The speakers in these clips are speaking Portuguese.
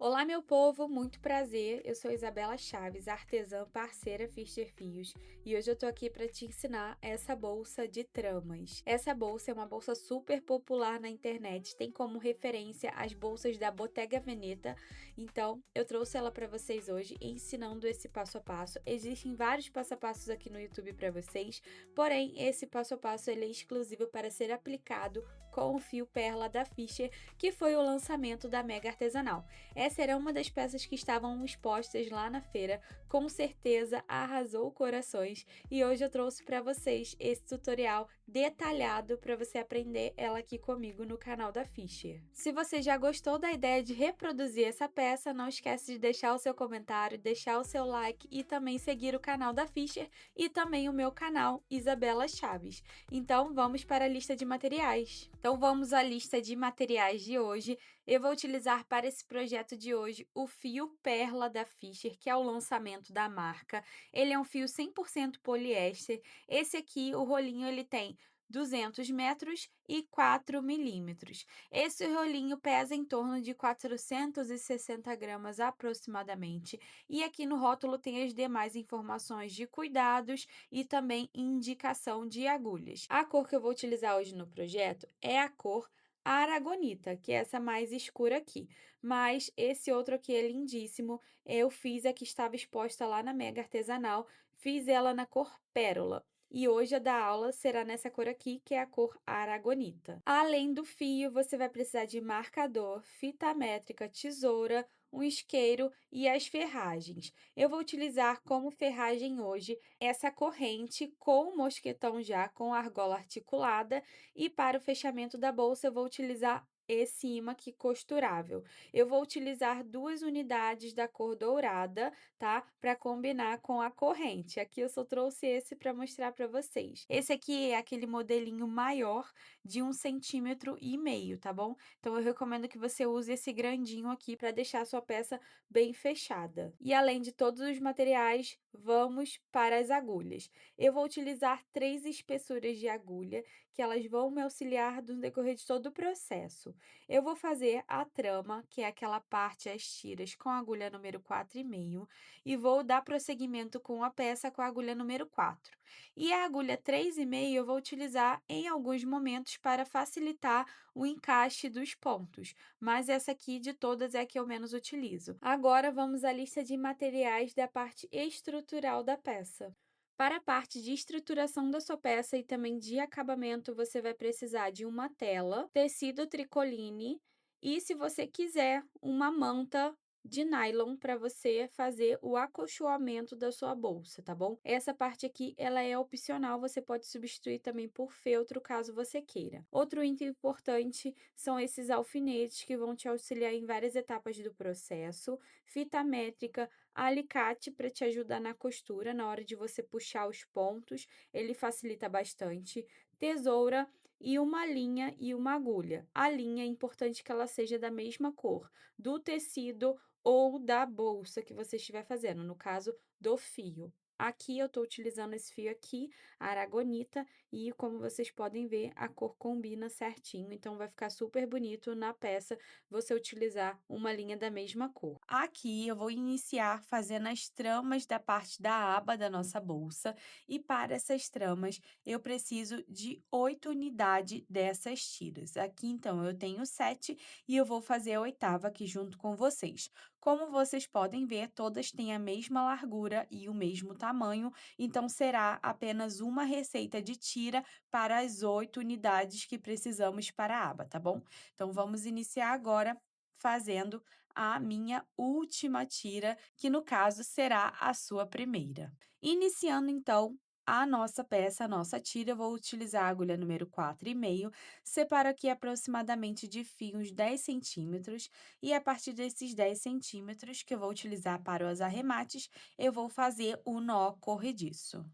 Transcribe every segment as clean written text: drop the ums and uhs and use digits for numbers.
Olá, meu povo, muito prazer. Eu sou Isabela Chaves, artesã parceira Fischer Fios, e hoje eu tô aqui para te ensinar essa bolsa de tramas. Essa bolsa é uma bolsa super popular na internet, tem como referência as bolsas da Bottega Veneta, então eu trouxe ela para vocês hoje, ensinando esse passo a passo. Existem vários passo a passos aqui no YouTube para vocês, porém esse passo a passo ele é exclusivo para ser aplicado com o fio perla da Fischer, que foi o lançamento da Mega Artesanal. Essa era uma das peças que estavam expostas lá na feira, com certeza arrasou corações e hoje eu trouxe para vocês esse tutorial detalhado para você aprender ela aqui comigo no canal da Fischer. Se você já gostou da ideia de reproduzir essa peça, não esquece de deixar o seu comentário, deixar o seu like e também seguir o canal da Fischer e também o meu canal Isabela Chaves. Então vamos para a lista de materiais. Então vamos à lista de materiais de hoje. Eu vou utilizar para esse projeto de hoje o fio Perla da Fischer, que é o lançamento da marca. Ele é um fio 100% poliéster. Esse aqui, o rolinho, ele tem 200 metros e 4 milímetros. Esse rolinho pesa em torno de 460 gramas aproximadamente. E aqui no rótulo tem as demais informações de cuidados e também indicação de agulhas. A cor que eu vou utilizar hoje no projeto é a cor aragonita, que é essa mais escura aqui. Mas esse outro aqui é lindíssimo. Eu fiz a que estava exposta lá na Mega Artesanal, fiz ela na cor pérola. E hoje a da aula será nessa cor aqui, que é a cor aragonita. Além do fio, você vai precisar de marcador, fita métrica, tesoura, um isqueiro e as ferragens. Eu vou utilizar como ferragem hoje essa corrente com mosquetão já, com argola articulada, e para o fechamento da bolsa eu vou utilizar esse imã aqui costurável. Eu vou utilizar 2 unidades da cor dourada, tá? Para combinar com a corrente. Aqui eu só trouxe esse para mostrar para vocês. Esse aqui é aquele modelinho maior de 1,5 cm, tá bom? Então eu recomendo que você use esse grandinho aqui para deixar a sua peça bem fechada. E além de todos os materiais, vamos para as agulhas. Eu vou utilizar 3 espessuras de agulha, que elas vão me auxiliar no decorrer de todo o processo. Eu vou fazer a trama, que é aquela parte, as tiras, com a agulha número 4,5, e vou dar prosseguimento com a peça com a agulha número 4. E a agulha 3,5 eu vou utilizar em alguns momentos para facilitar o encaixe dos pontos, mas essa aqui de todas é a que eu menos utilizo. Agora vamos à lista de materiais da parte estrutural da peça. Para a parte de estruturação da sua peça e também de acabamento, você vai precisar de uma tela, tecido tricoline e, se você quiser, uma manta de nylon para você fazer o acolchoamento da sua bolsa, tá bom? Essa parte aqui, ela é opcional, você pode substituir também por feltro, caso você queira. Outro item importante são esses alfinetes que vão te auxiliar em várias etapas do processo, fita métrica, alicate para te ajudar na costura, na hora de você puxar os pontos, ele facilita bastante, tesoura e uma linha e uma agulha. A linha é importante que ela seja da mesma cor do tecido ou da bolsa que você estiver fazendo, no caso do fio. Aqui eu estou utilizando esse fio aqui, aragonita, e como vocês podem ver, a cor combina certinho, então vai ficar super bonito na peça você utilizar uma linha da mesma cor. Aqui eu vou iniciar fazendo as tramas da parte da aba da nossa bolsa, e para essas tramas eu preciso de 8 unidades dessas tiras. Aqui então eu tenho 7 e eu vou fazer a oitava aqui junto com vocês. Como vocês podem ver, todas têm a mesma largura e o mesmo tamanho, então será apenas uma receita de tira para as 8 unidades que precisamos para a aba, tá bom? Então vamos iniciar agora fazendo a minha última tira, que no caso será a sua primeira. Iniciando então a nossa peça, a nossa tira, eu vou utilizar a agulha número 4,5, separo aqui aproximadamente de fio uns 10 centímetros, e a partir desses 10 centímetros que eu vou utilizar para os arremates, eu vou fazer o nó corrediço.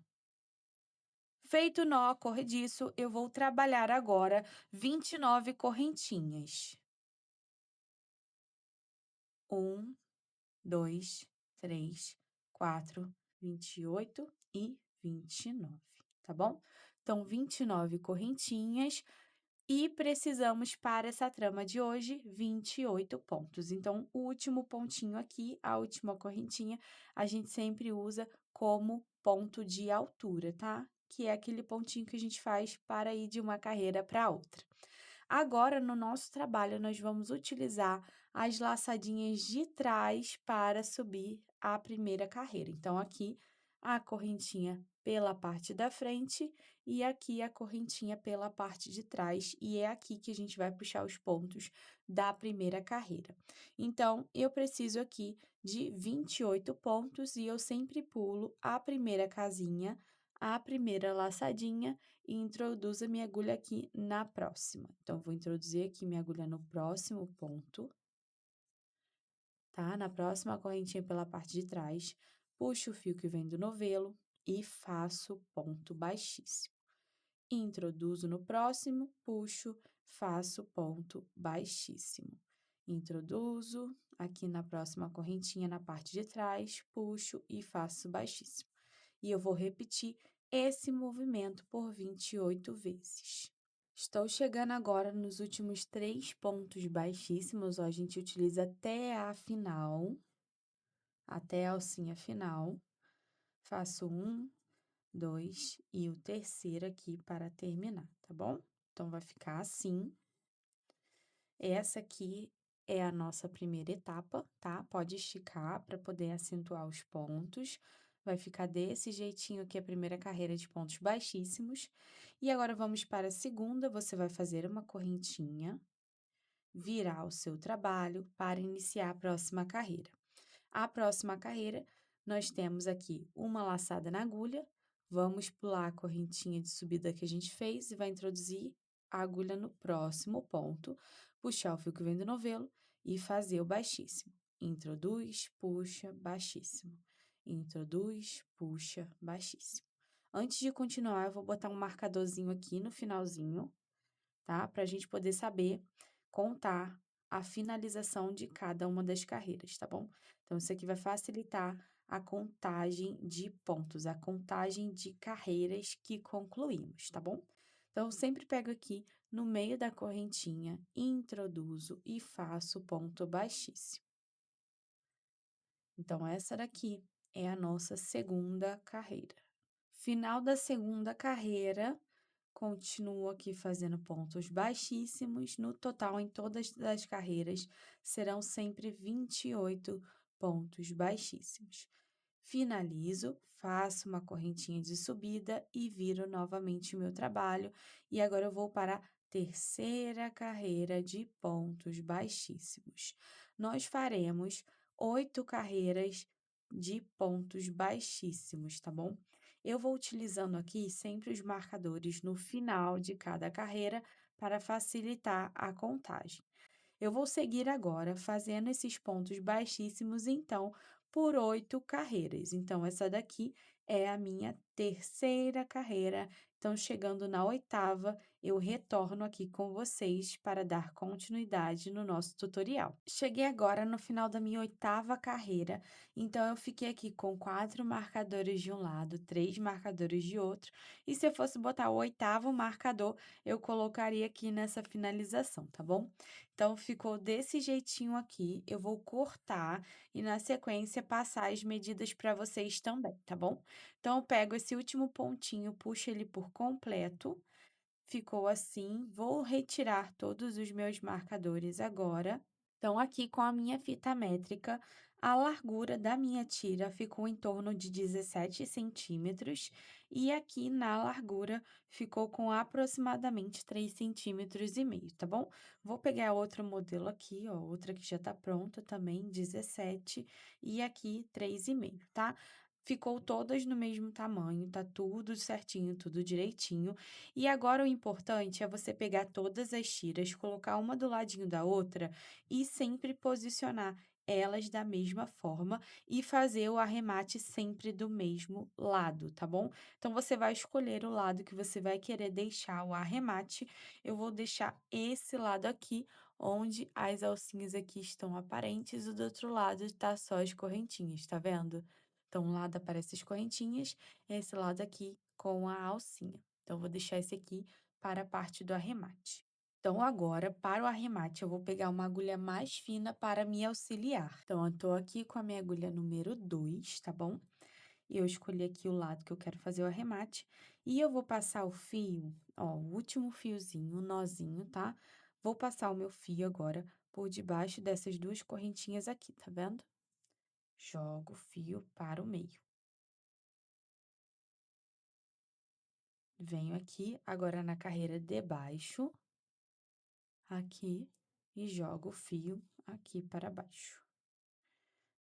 Feito o nó corrediço, eu vou trabalhar agora 29 correntinhas. 1, 2, 3, 4, 28 e 29, tá bom? Então, 29 correntinhas. E precisamos para essa trama de hoje 28 pontos. Então, o último pontinho aqui, a última correntinha, a gente sempre usa como ponto de altura, tá? Que é aquele pontinho que a gente faz para ir de uma carreira para outra. Agora, no nosso trabalho, nós vamos utilizar as laçadinhas de trás para subir a primeira carreira. Então, aqui a correntinha pela parte da frente e aqui a correntinha pela parte de trás, e é aqui que a gente vai puxar os pontos da primeira carreira. Então, eu preciso aqui de 28 pontos e eu sempre pulo a primeira casinha, a primeira laçadinha e introduzo a minha agulha aqui na próxima. Então, vou introduzir aqui minha agulha no próximo ponto, tá? Na próxima correntinha pela parte de trás, puxo o fio que vem do novelo e faço ponto baixíssimo. Introduzo no próximo, puxo, faço ponto baixíssimo. Introduzo aqui na próxima correntinha na parte de trás, puxo e faço baixíssimo. E eu vou repetir esse movimento por 28 vezes. Estou chegando agora nos últimos 3 pontos baixíssimos, ó, a gente utiliza até a final, até a alcinha final. Faço 1, 2 e o terceiro aqui para terminar, tá bom? Então, vai ficar assim. Essa aqui é a nossa primeira etapa, tá? Pode esticar para poder acentuar os pontos. Vai ficar desse jeitinho aqui a primeira carreira de pontos baixíssimos. E agora vamos para a segunda, você vai fazer uma correntinha, virar o seu trabalho para iniciar a próxima carreira. A próxima carreira, nós temos aqui uma laçada na agulha, vamos pular a correntinha de subida que a gente fez e vai introduzir a agulha no próximo ponto, puxar o fio que vem do novelo e fazer o baixíssimo. Introduz, puxa, baixíssimo. Introduz, puxa, baixíssimo. Antes de continuar, eu vou botar um marcadorzinho aqui no finalzinho, tá? Para a gente poder saber contar a finalização de cada uma das carreiras, tá bom? Então, isso aqui vai facilitar a contagem de pontos, a contagem de carreiras que concluímos, tá bom? Então, eu sempre pego aqui no meio da correntinha, introduzo e faço ponto baixíssimo. Então, essa daqui é a nossa segunda carreira. Final da segunda carreira, continuo aqui fazendo pontos baixíssimos. No total, em todas as carreiras, serão sempre 28 pontos baixíssimos. Finalizo, faço uma correntinha de subida e viro novamente o meu trabalho. E agora eu vou para a terceira carreira de pontos baixíssimos. Nós faremos 8 carreiras de pontos baixíssimos, tá bom? Eu vou utilizando aqui sempre os marcadores no final de cada carreira para facilitar a contagem. Eu vou seguir agora fazendo esses pontos baixíssimos, então, por 8 carreiras. Então, essa daqui é a minha terceira carreira. Então, chegando na oitava, eu retorno aqui com vocês para dar continuidade no nosso tutorial. Cheguei agora no final da minha oitava carreira, então eu fiquei aqui com 4 marcadores de um lado, 3 marcadores de outro, e se eu fosse botar o oitavo marcador, eu colocaria aqui nessa finalização, tá bom? Então, ficou desse jeitinho aqui, eu vou cortar e, na sequência, passar as medidas para vocês também, tá bom? Então, eu pego esse último pontinho, puxo ele por completo, ficou assim, vou retirar todos os meus marcadores agora. Então, aqui com a minha fita métrica, a largura da minha tira ficou em torno de 17 centímetros, e aqui na largura ficou com aproximadamente 3,5 centímetros, tá bom? Vou pegar outro modelo aqui, ó, outra que já tá pronta também, 17, e aqui 3,5, tá? Ficou todas no mesmo tamanho, tá tudo certinho, tudo direitinho. E agora o importante é você pegar todas as tiras, colocar uma do ladinho da outra e sempre posicionar elas da mesma forma e fazer o arremate sempre do mesmo lado, tá bom? Então, você vai escolher o lado que você vai querer deixar o arremate. Eu vou deixar esse lado aqui, onde as alcinhas aqui estão aparentes, e do outro lado tá só as correntinhas, tá vendo? Então, um lado aparece as correntinhas, esse lado aqui com a alcinha. Então, vou deixar esse aqui para a parte do arremate. Então, agora, para o arremate, eu vou pegar uma agulha mais fina para me auxiliar. Então, eu tô aqui com a minha agulha número 2, tá bom? E eu escolhi aqui o lado que eu quero fazer o arremate. E eu vou passar o fio, ó, o último fiozinho, o nozinho, tá? Vou passar o meu fio agora por debaixo dessas duas correntinhas aqui, tá vendo? Jogo o fio para o meio. Venho aqui, agora na carreira de baixo, aqui, e jogo o fio aqui para baixo.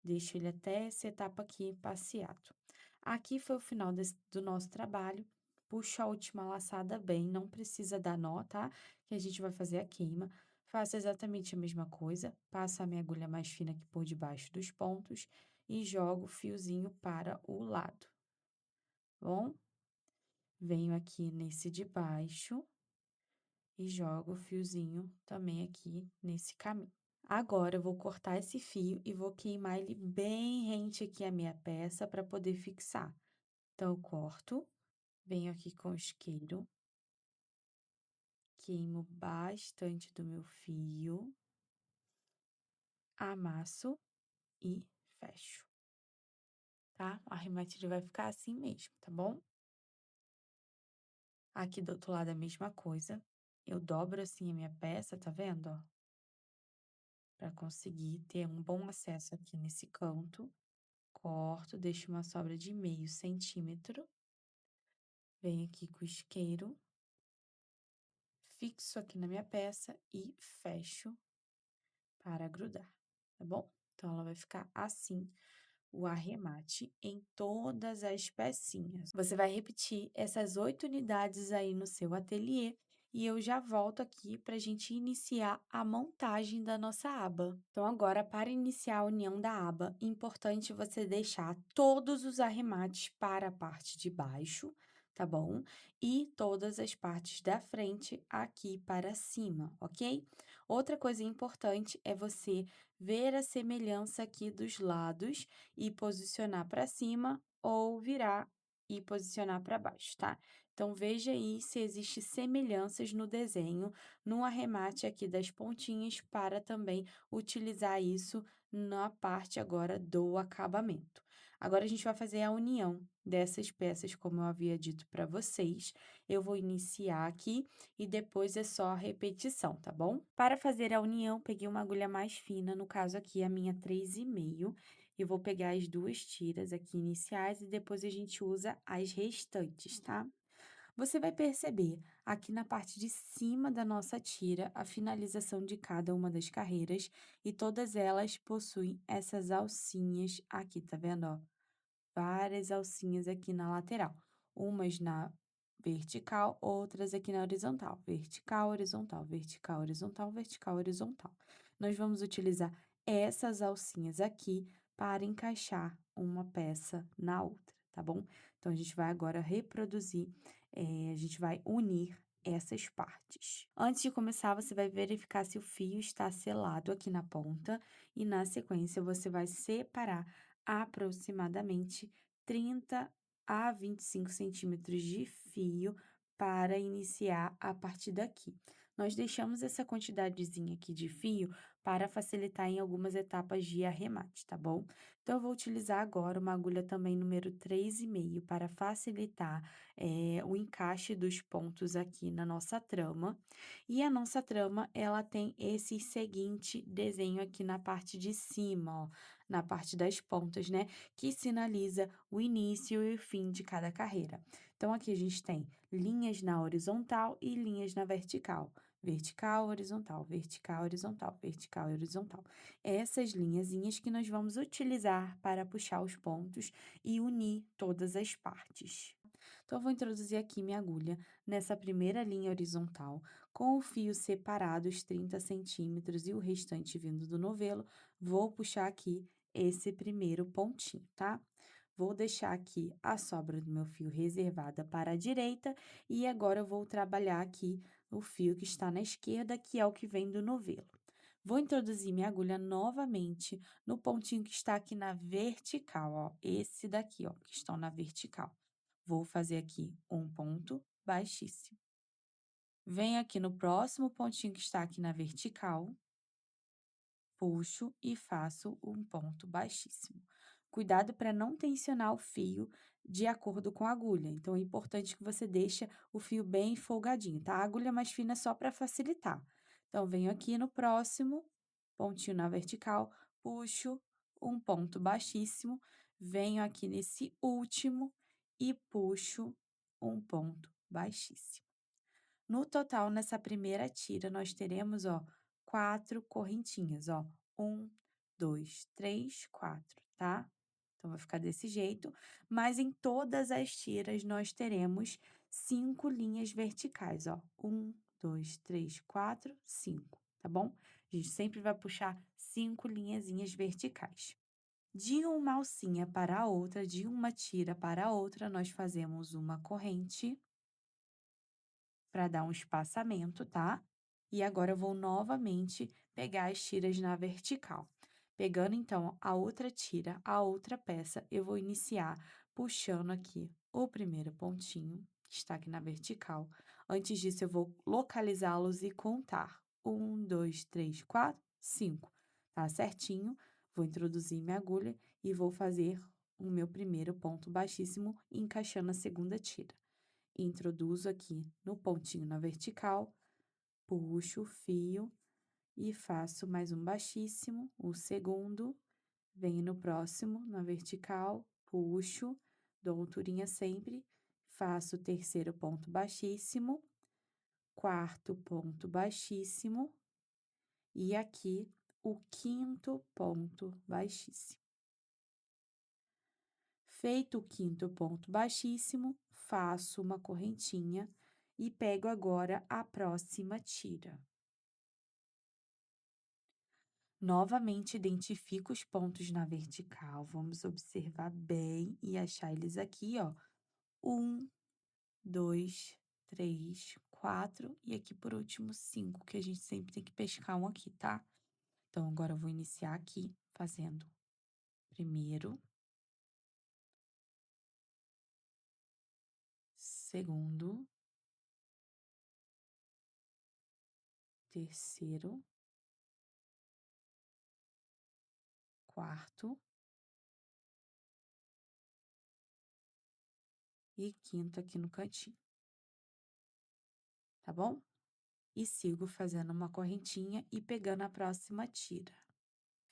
Deixo ele até essa etapa aqui passeado. Aqui foi o final do nosso trabalho. Puxo a última laçada bem, não precisa dar nó, tá? Que a gente vai fazer a queima. Faço exatamente a mesma coisa, passo a minha agulha mais fina aqui por debaixo dos pontos e jogo o fiozinho para o lado, tá bom? Venho aqui nesse de baixo e jogo o fiozinho também aqui nesse caminho. Agora eu vou cortar esse fio e vou queimar ele bem rente aqui à minha peça para poder fixar. Então, eu corto, venho aqui com o isqueiro, queimo bastante do meu fio, amasso e fecho, tá? O arremate ele vai ficar assim mesmo, tá bom? Aqui do outro lado a mesma coisa. Eu dobro assim a minha peça, tá vendo, ó? Pra conseguir ter um bom acesso aqui nesse canto. Corto, deixo uma sobra de meio centímetro. Venho aqui com o isqueiro, fixo aqui na minha peça e fecho para grudar, tá bom? Então, ela vai ficar assim, o arremate em todas as pecinhas. Você vai repetir essas 8 unidades aí no seu ateliê e eu já volto aqui para a gente iniciar a montagem da nossa aba. Então, agora, para iniciar a união da aba, importante você deixar todos os arremates para a parte de baixo, tá bom? E todas as partes da frente aqui para cima, ok? Outra coisa importante é você ver a semelhança aqui dos lados e posicionar para cima ou virar e posicionar para baixo, tá? Então, veja aí se existe semelhanças no desenho, no arremate aqui das pontinhas, para também utilizar isso na parte agora do acabamento. Agora, a gente vai fazer a união dessas peças, como eu havia dito para vocês. Eu vou iniciar aqui e depois é só repetição, tá bom? Para fazer a união, peguei uma agulha mais fina, no caso aqui a minha 3,5, e vou pegar as duas tiras aqui iniciais e depois a gente usa as restantes, tá? Você vai perceber aqui na parte de cima da nossa tira a finalização de cada uma das carreiras e todas elas possuem essas alcinhas aqui, tá vendo, ó? Várias alcinhas aqui na lateral, umas na vertical, outras aqui na horizontal, vertical, horizontal, vertical, horizontal, vertical, horizontal. Nós vamos utilizar essas alcinhas aqui para encaixar uma peça na outra, tá bom? Então, a gente vai agora reproduzir, a gente vai unir essas partes. Antes de começar, você vai verificar se o fio está selado aqui na ponta e, na sequência, você vai separar aproximadamente 30 a 25 centímetros de fio para iniciar a partir daqui. Nós deixamos essa quantidadezinha aqui de fio para facilitar em algumas etapas de arremate, tá bom? Então, eu vou utilizar agora uma agulha também número 3,5 para facilitar o encaixe dos pontos aqui na nossa trama. E a nossa trama, ela tem esse seguinte desenho aqui na parte de cima, ó, na parte das pontas, né, que sinaliza o início e o fim de cada carreira. Então, aqui a gente tem linhas na horizontal e linhas na vertical. Vertical, horizontal, vertical, horizontal, vertical e horizontal. Essas linhazinhas que nós vamos utilizar para puxar os pontos e unir todas as partes. Então, eu vou introduzir aqui minha agulha nessa primeira linha horizontal, com o fio separado, os 30 centímetros e o restante vindo do novelo, vou puxar aqui esse primeiro pontinho, tá? Vou deixar aqui a sobra do meu fio reservada para a direita e agora eu vou trabalhar aqui o fio que está na esquerda, que é o que vem do novelo. Vou introduzir minha agulha novamente no pontinho que está aqui na vertical, ó, esse daqui, ó, que estão na vertical. Vou fazer aqui um ponto baixíssimo. Venho aqui no próximo pontinho que está aqui na vertical, puxo e faço um ponto baixíssimo. Cuidado para não tensionar o fio de acordo com a agulha, então é importante que você deixe o fio bem folgadinho, tá? A agulha mais fina é só para facilitar. Então, venho aqui no próximo pontinho na vertical, puxo um ponto baixíssimo, venho aqui nesse último e puxo um ponto baixíssimo. No total, nessa primeira tira, nós teremos, ó, 4 correntinhas, ó. 1, 2, 3, 4, tá? Então, vai ficar desse jeito, mas em todas as tiras nós teremos 5 linhas verticais, ó. 1, 2, 3, 4, 5, tá bom? A gente sempre vai puxar 5 linhazinhas verticais. De uma alcinha para a outra, de uma tira para a outra, nós fazemos uma corrente para dar um espaçamento, tá? E agora eu vou novamente pegar as tiras na vertical. Pegando então a outra tira, a outra peça, eu vou iniciar puxando aqui o primeiro pontinho, que está aqui na vertical. Antes disso, eu vou localizá-los e contar. 1, 2, 3, 4, 5. Tá certinho? Vou introduzir minha agulha e vou fazer o meu primeiro ponto baixíssimo, encaixando a segunda tira. Introduzo aqui no pontinho na vertical, puxo o fio e faço mais um baixíssimo, o segundo, venho no próximo, na vertical, puxo, dou alturinha sempre, faço o terceiro ponto baixíssimo, quarto ponto baixíssimo e aqui o quinto ponto baixíssimo. Feito o quinto ponto baixíssimo, faço uma correntinha e pego agora a próxima tira. Novamente, identifico os pontos na vertical, vamos observar bem e achar eles aqui, ó. 1, 2, 3, 4 e aqui por último 5, que a gente sempre tem que pescar um aqui, tá? Então, agora eu vou iniciar aqui fazendo primeiro, segundo, terceiro, quarto e quinto aqui no cantinho, tá bom? E sigo fazendo uma correntinha e pegando a próxima tira.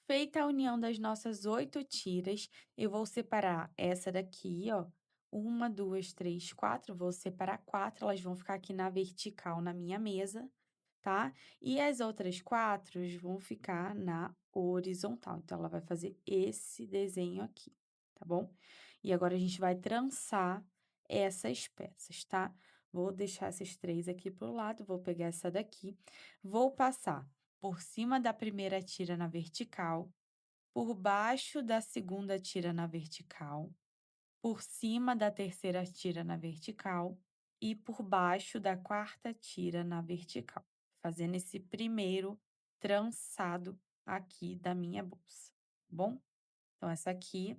Feita a união das nossas 8 tiras, eu vou separar essa daqui, ó, 1, 2, 3, 4, vou separar 4, elas vão ficar aqui na vertical na minha mesa, tá? E as outras 4 vão ficar na horizontal, então ela vai fazer esse desenho aqui, tá bom? E agora a gente vai trançar essas peças, tá? Vou deixar essas 3 aqui para o lado, vou pegar essa daqui, vou passar por cima da primeira tira na vertical, por baixo da segunda tira na vertical, por cima da terceira tira na vertical e por baixo da quarta tira na vertical, fazendo esse primeiro trançado aqui da minha bolsa, tá bom? Então, essa aqui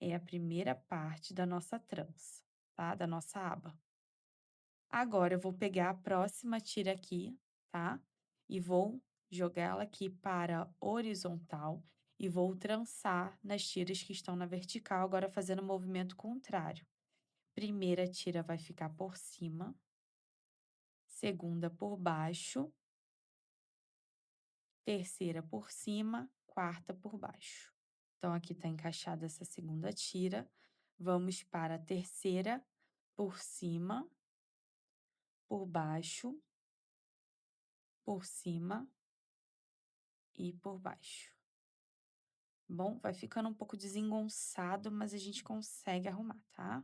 é a primeira parte da nossa trança, tá? Da nossa aba. Agora, eu vou pegar a próxima tira aqui, tá? E vou jogá-la aqui para a horizontal e vou trançar nas tiras que estão na vertical, agora fazendo o movimento contrário. Primeira tira vai ficar por cima, segunda por baixo, terceira por cima, quarta por baixo. Então, aqui tá encaixada essa segunda tira. Vamos para a terceira por cima, por baixo, por cima e por baixo. Bom, vai ficando um pouco desengonçado, mas a gente consegue arrumar, tá?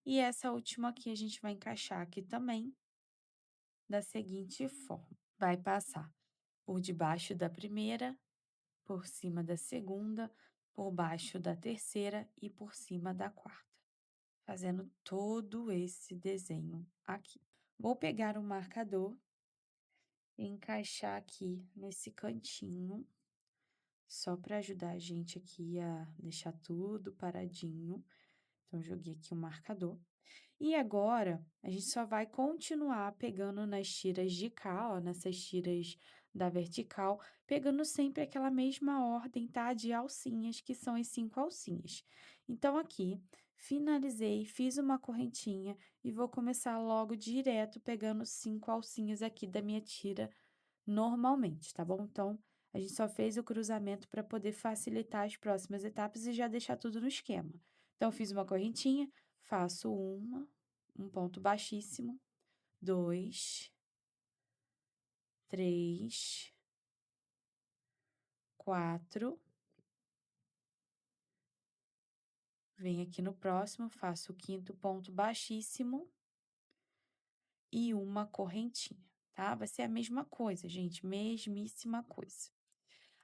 E essa última aqui a gente vai encaixar aqui também da seguinte forma: vai passar por debaixo da primeira, por cima da segunda, por baixo da terceira e por cima da quarta, fazendo todo esse desenho aqui. Vou pegar o marcador e encaixar aqui nesse cantinho, só para ajudar a gente aqui a deixar tudo paradinho. Então, joguei aqui o marcador. E agora, a gente só vai continuar pegando nas tiras de cá, ó, nessas tiras da vertical, pegando sempre aquela mesma ordem, tá? De alcinhas, que são as 5 alcinhas. Então, aqui, finalizei, fiz uma correntinha e vou começar logo direto pegando 5 alcinhas aqui da minha tira normalmente, tá bom? Então, a gente só fez o cruzamento para poder facilitar as próximas etapas e já deixar tudo no esquema. Então, eu fiz uma correntinha, faço um ponto baixíssimo, 2, 3, 4. Venho aqui no próximo, faço o quinto ponto baixíssimo e uma correntinha, tá? Vai ser a mesma coisa, gente, mesmíssima coisa.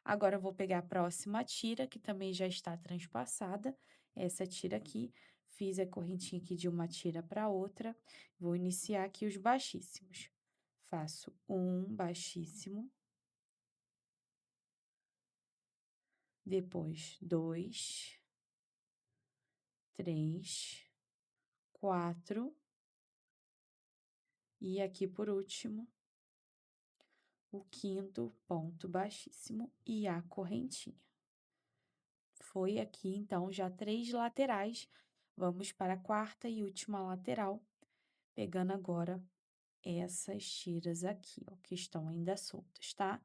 Agora, eu vou pegar a próxima tira, que também já está transpassada, essa tira aqui, fiz a correntinha aqui de uma tira para outra, vou iniciar aqui os baixíssimos. Faço um baixíssimo, depois 2, 3, 4, e aqui por último, o quinto ponto baixíssimo e a correntinha. Foi aqui, então, já 3 laterais. Vamos para a quarta e última lateral, pegando agora essas tiras aqui, ó, que estão ainda soltas, tá?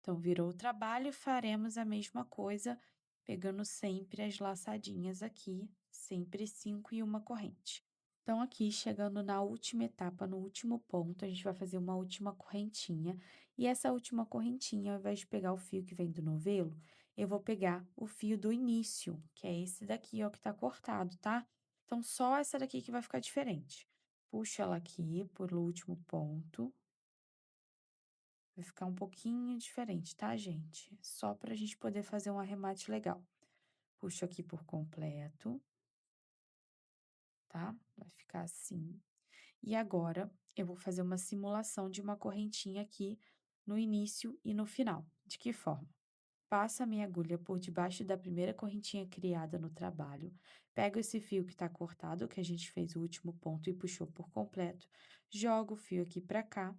Então, virou o trabalho, faremos a mesma coisa, pegando sempre as laçadinhas aqui, sempre 5 e uma corrente. Então, aqui, chegando na última etapa, no último ponto, a gente vai fazer uma última correntinha. E essa última correntinha, ao invés de pegar o fio que vem do novelo, eu vou pegar o fio do início, que é esse daqui, ó, que tá cortado, tá? Então, só essa daqui que vai ficar diferente. Puxo ela aqui por último ponto. Vai ficar um pouquinho diferente, tá, gente? Só pra gente poder fazer um arremate legal. Puxo aqui por completo, tá? Vai ficar assim. E agora, eu vou fazer uma simulação de uma correntinha aqui no início e no final. De que forma? Passo a minha agulha por debaixo da primeira correntinha criada no trabalho, pego esse fio que está cortado, que a gente fez o último ponto e puxou por completo, jogo o fio aqui para cá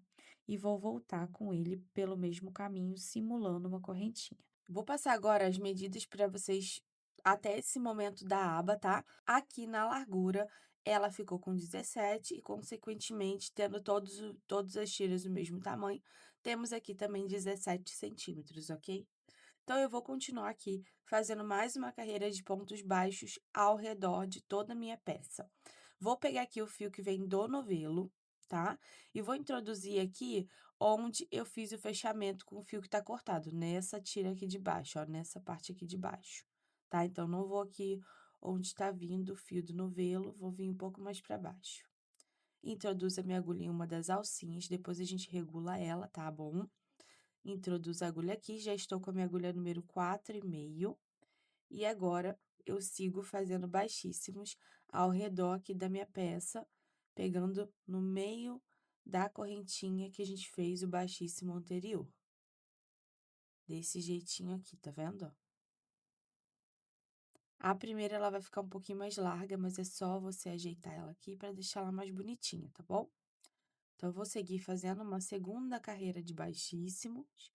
e vou voltar com ele pelo mesmo caminho, simulando uma correntinha. Vou passar agora as medidas para vocês até esse momento da aba, tá? Aqui na largura, ela ficou com 17 e, consequentemente, tendo todas as tiras do mesmo tamanho, temos aqui também 17 centímetros, ok? Então, eu vou continuar aqui fazendo mais uma carreira de pontos baixos ao redor de toda a minha peça. Vou pegar aqui o fio que vem do novelo, tá? E vou introduzir aqui onde eu fiz o fechamento com o fio que tá cortado, nessa tira aqui de baixo, ó, nessa parte aqui de baixo, tá? Então, não vou aqui onde tá vindo o fio do novelo, vou vir um pouco mais para baixo. Introduzo a minha agulha em uma das alcinhas, depois a gente regula ela, tá bom? Introduzo a agulha aqui, já estou com a minha agulha número 4,5. E agora, eu sigo fazendo baixíssimos ao redor aqui da minha peça, pegando no meio da correntinha que a gente fez o baixíssimo anterior. Desse jeitinho aqui, tá vendo, ó? A primeira, ela vai ficar um pouquinho mais larga, mas é só você ajeitar ela aqui para deixar ela mais bonitinha, tá bom? Então, eu vou seguir fazendo uma segunda carreira de baixíssimos,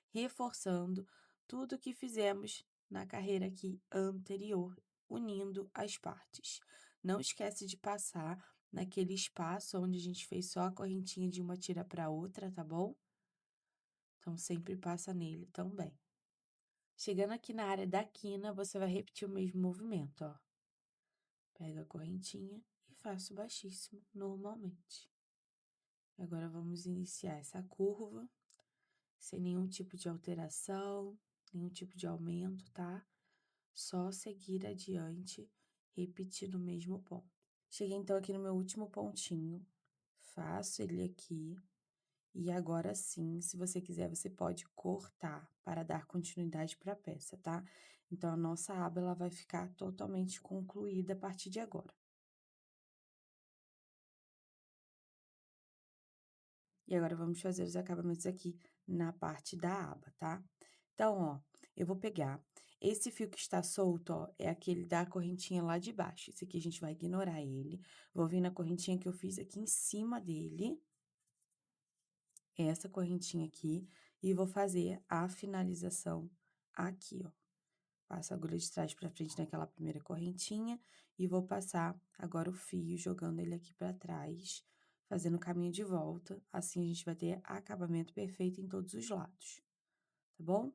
reforçando tudo que fizemos na carreira aqui anterior, unindo as partes. Não esquece de passar naquele espaço onde a gente fez só a correntinha de uma tira para outra, tá bom? Então, sempre passa nele também. Chegando aqui na área da quina, você vai repetir o mesmo movimento, ó. Pega a correntinha e faço baixíssimo, normalmente. Agora, vamos iniciar essa curva, sem nenhum tipo de alteração, nenhum tipo de aumento, tá? Só seguir adiante, repetindo o mesmo ponto. Cheguei então aqui no meu último pontinho, faço ele aqui, e agora sim, se você quiser, você pode cortar para dar continuidade para a peça, tá? Então, a nossa aba, ela vai ficar totalmente concluída a partir de agora. E agora, vamos fazer os acabamentos aqui na parte da aba, tá? Então, ó, eu vou pegar Esse fio que está solto, ó, é aquele da correntinha lá de baixo. Esse aqui a gente vai ignorar ele. Vou vir na correntinha que eu fiz aqui em cima dele, essa correntinha aqui, e vou fazer a finalização aqui, ó. Passo a agulha de trás pra frente naquela primeira correntinha e vou passar agora o fio, jogando ele aqui pra trás, fazendo o caminho de volta. Assim, a gente vai ter acabamento perfeito em todos os lados, tá bom?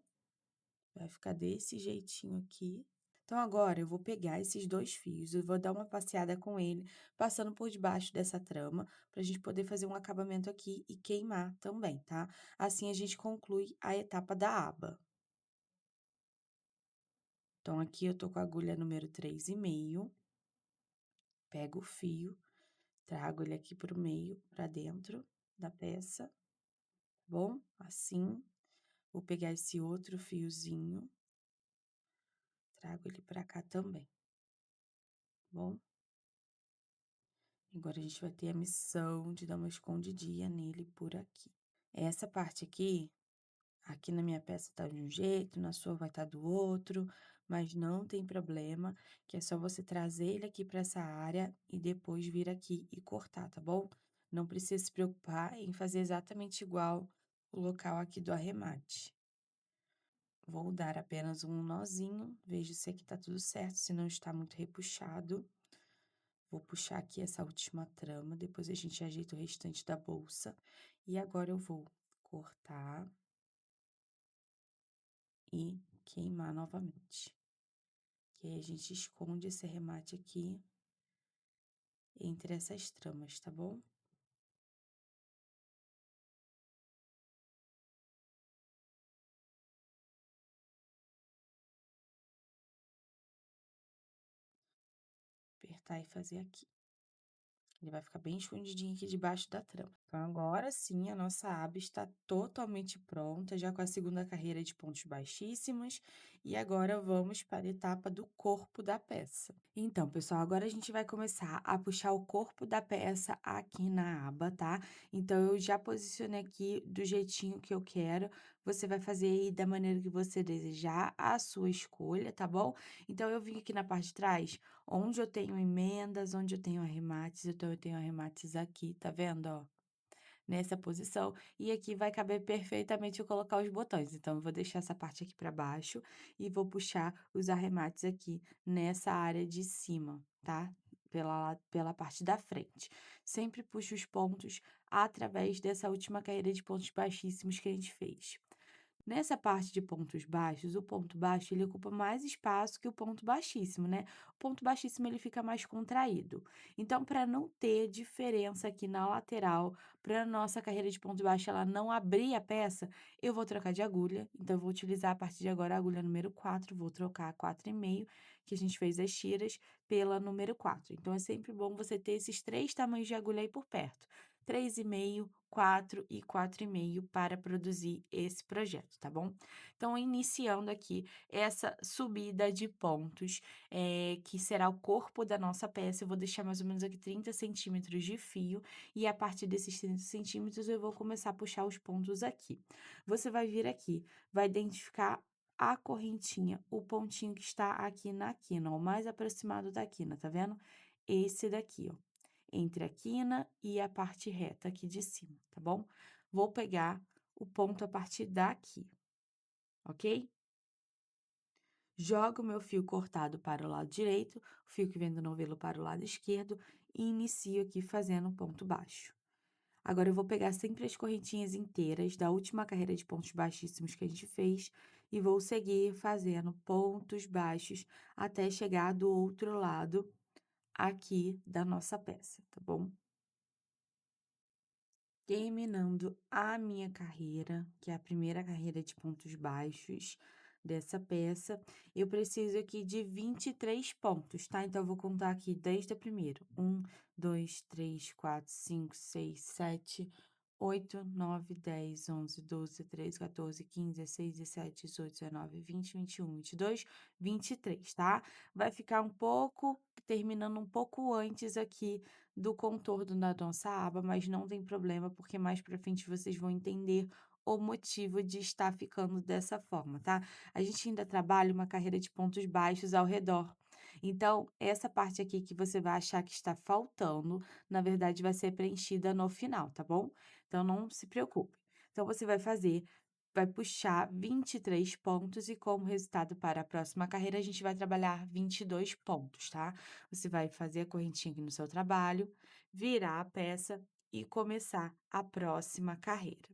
Vai ficar desse jeitinho aqui. Então, agora eu vou pegar esses 2 fios, eu vou dar uma passeada com ele, passando por debaixo dessa trama, pra gente poder fazer um acabamento aqui e queimar também, tá? Assim, a gente conclui a etapa da aba. Então, aqui eu tô com a agulha número 3,5, pego o fio, trago ele aqui para o meio, pra dentro da peça, tá bom? Assim. Vou pegar esse outro fiozinho, trago ele pra cá também, tá bom? Agora, a gente vai ter a missão de dar uma escondidinha nele por aqui. Essa parte aqui na minha peça tá de um jeito, na sua vai estar do outro, mas não tem problema, que é só você trazer ele aqui pra essa área e depois vir aqui e cortar, tá bom? Não precisa se preocupar em fazer exatamente igual o local aqui do arremate. Vou dar apenas um nozinho, vejo se aqui tá tudo certo, se não está muito repuxado. Vou puxar aqui essa última trama, depois a gente ajeita o restante da bolsa. E agora eu vou cortar e queimar novamente. Que aí a gente esconde esse remate aqui entre essas tramas, tá bom? Apertar e fazer aqui. Ele vai ficar bem escondidinho aqui debaixo da trama. Então, agora sim, a nossa aba está totalmente pronta, já com a segunda carreira de pontos baixíssimos. E agora, vamos para a etapa do corpo da peça. Então, pessoal, agora a gente vai começar a puxar o corpo da peça aqui na aba, tá? Então, eu já posicionei aqui do jeitinho que eu quero. Você vai fazer aí da maneira que você desejar, a sua escolha, tá bom? Então, eu vim aqui na parte de trás, onde eu tenho emendas, onde eu tenho arremates, então eu tenho arremates aqui, tá vendo, ó? Nessa posição, e aqui vai caber perfeitamente eu colocar os botões. Então, eu vou deixar essa parte aqui para baixo e vou puxar os arremates aqui nessa área de cima, tá? Pela parte da frente. Sempre puxo os pontos através dessa última carreira de pontos baixíssimos que a gente fez. Nessa parte de pontos baixos, o ponto baixo ele ocupa mais espaço que o ponto baixíssimo, né? O ponto baixíssimo ele fica mais contraído. Então, para não ter diferença aqui na lateral, para nossa carreira de ponto baixo ela não abrir a peça, eu vou trocar de agulha. Então, eu vou utilizar a partir de agora a agulha número 4, vou trocar a 4,5, que a gente fez as tiras, pela número 4. Então, é sempre bom você ter esses 3 tamanhos de agulha aí por perto. 3,5, 4 e 4,5 para produzir esse projeto, tá bom? Então, iniciando aqui essa subida de pontos, que será o corpo da nossa peça, eu vou deixar mais ou menos aqui 30 centímetros de fio, e a partir desses 30 centímetros eu vou começar a puxar os pontos aqui. Você vai vir aqui, vai identificar a correntinha, o pontinho que está aqui na quina, ó, o mais aproximado da quina, tá vendo? Esse daqui, ó, entre a quina e a parte reta aqui de cima, tá bom? Vou pegar o ponto a partir daqui, ok? Jogo o meu fio cortado para o lado direito, o fio que vem do novelo para o lado esquerdo e inicio aqui fazendo ponto baixo. Agora, eu vou pegar sempre as correntinhas inteiras da última carreira de pontos baixíssimos que a gente fez e vou seguir fazendo pontos baixos até chegar do outro lado aqui da nossa peça, tá bom? Terminando a minha carreira, que é a primeira carreira de pontos baixos dessa peça, eu preciso aqui de 23 pontos, tá? Então, eu vou contar aqui desde a primeira. 1, 2, 3, 4, 5, 6, 7, 8, 9, 10, 11, 12, 13, 14, 15, 16, 17, 18, 19, 20, 21, 22, 23, tá? Vai ficar um pouco, terminando um pouco antes aqui do contorno da nossa aba, mas não tem problema, porque mais pra frente vocês vão entender o motivo de estar ficando dessa forma, tá? A gente ainda trabalha uma carreira de pontos baixos ao redor. Então, essa parte aqui que você vai achar que está faltando, na verdade vai ser preenchida no final, tá bom? Então não se preocupe. Então você vai puxar 23 pontos e como resultado para a próxima carreira a gente vai trabalhar 22 pontos, tá? Você vai fazer a correntinha aqui no seu trabalho, virar a peça e começar a próxima carreira.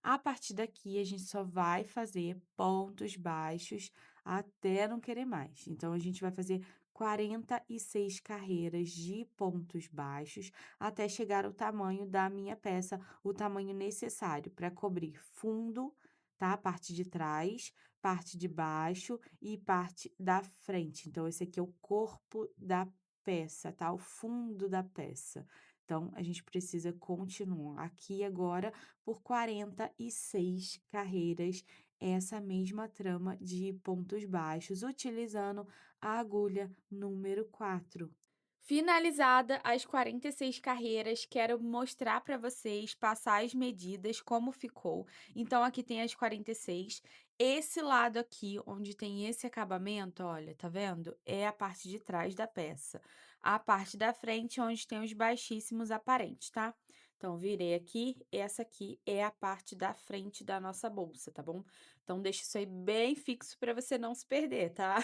A partir daqui, a gente só vai fazer pontos baixos até não querer mais. Então, a gente vai fazer 46 carreiras de pontos baixos até chegar ao tamanho da minha peça, o tamanho necessário para cobrir fundo, tá? Parte de trás, parte de baixo e parte da frente. Então, esse aqui é o corpo da peça, tá? O fundo da peça. Então, a gente precisa continuar aqui agora por 46 carreiras, essa mesma trama de pontos baixos, utilizando a agulha número 4. Finalizada as 46 carreiras, quero mostrar para vocês, passar as medidas, como ficou. Então, aqui tem as 46. Esse lado aqui, onde tem esse acabamento, olha, tá vendo? É a parte de trás da peça. A parte da frente, onde tem os baixíssimos aparentes, tá? Então, virei aqui, essa aqui é a parte da frente da nossa bolsa, tá bom? Então, deixa isso aí bem fixo para você não se perder, tá?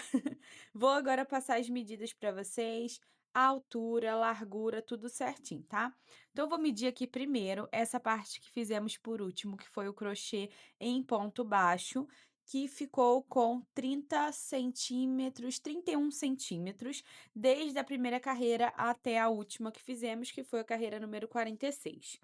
Vou agora passar as medidas para vocês, a altura, largura, tudo certinho, tá? Então, eu vou medir aqui primeiro essa parte que fizemos por último, que foi o crochê em ponto baixo, que ficou com 30 centímetros, 31 centímetros, desde a primeira carreira até a última que fizemos, que foi a carreira número 46.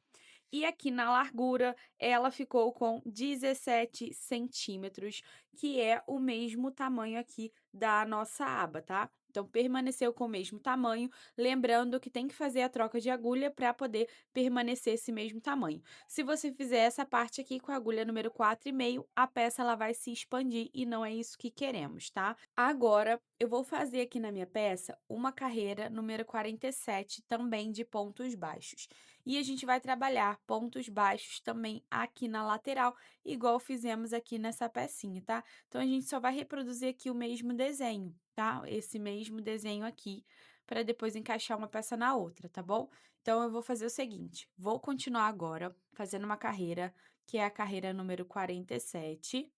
E aqui na largura, ela ficou com 17 centímetros, que é o mesmo tamanho aqui da nossa aba, tá? Então, permaneceu com o mesmo tamanho, lembrando que tem que fazer a troca de agulha para poder permanecer esse mesmo tamanho. Se você fizer essa parte aqui com a agulha número 4,5, a peça ela vai se expandir e não é isso que queremos, tá? Agora, eu vou fazer aqui na minha peça uma carreira número 47, também de pontos baixos. E a gente vai trabalhar pontos baixos também aqui na lateral, igual fizemos aqui nessa pecinha, tá? Então, a gente só vai reproduzir aqui o mesmo desenho, tá? Esse mesmo desenho aqui, para depois encaixar uma peça na outra, tá bom? Então, eu vou fazer o seguinte, vou continuar agora fazendo uma carreira, que é a carreira número 47,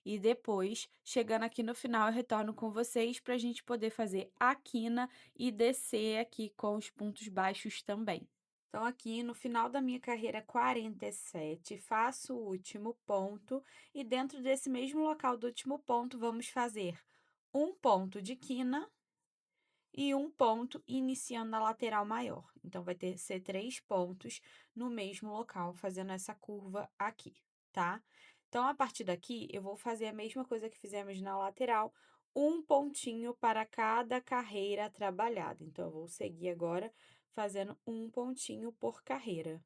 e depois, chegando aqui no final, eu retorno com vocês para a gente poder fazer a quina e descer aqui com os pontos baixos também. Então, aqui no final da minha carreira 47, faço o último ponto e dentro desse mesmo local do último ponto, vamos fazer um ponto de quina e um ponto iniciando a lateral maior. Então, vai ser 3 pontos no mesmo local, fazendo essa curva aqui, tá? Então, a partir daqui, eu vou fazer a mesma coisa que fizemos na lateral, um pontinho para cada carreira trabalhada. Então, eu vou seguir agora fazendo um pontinho por carreira.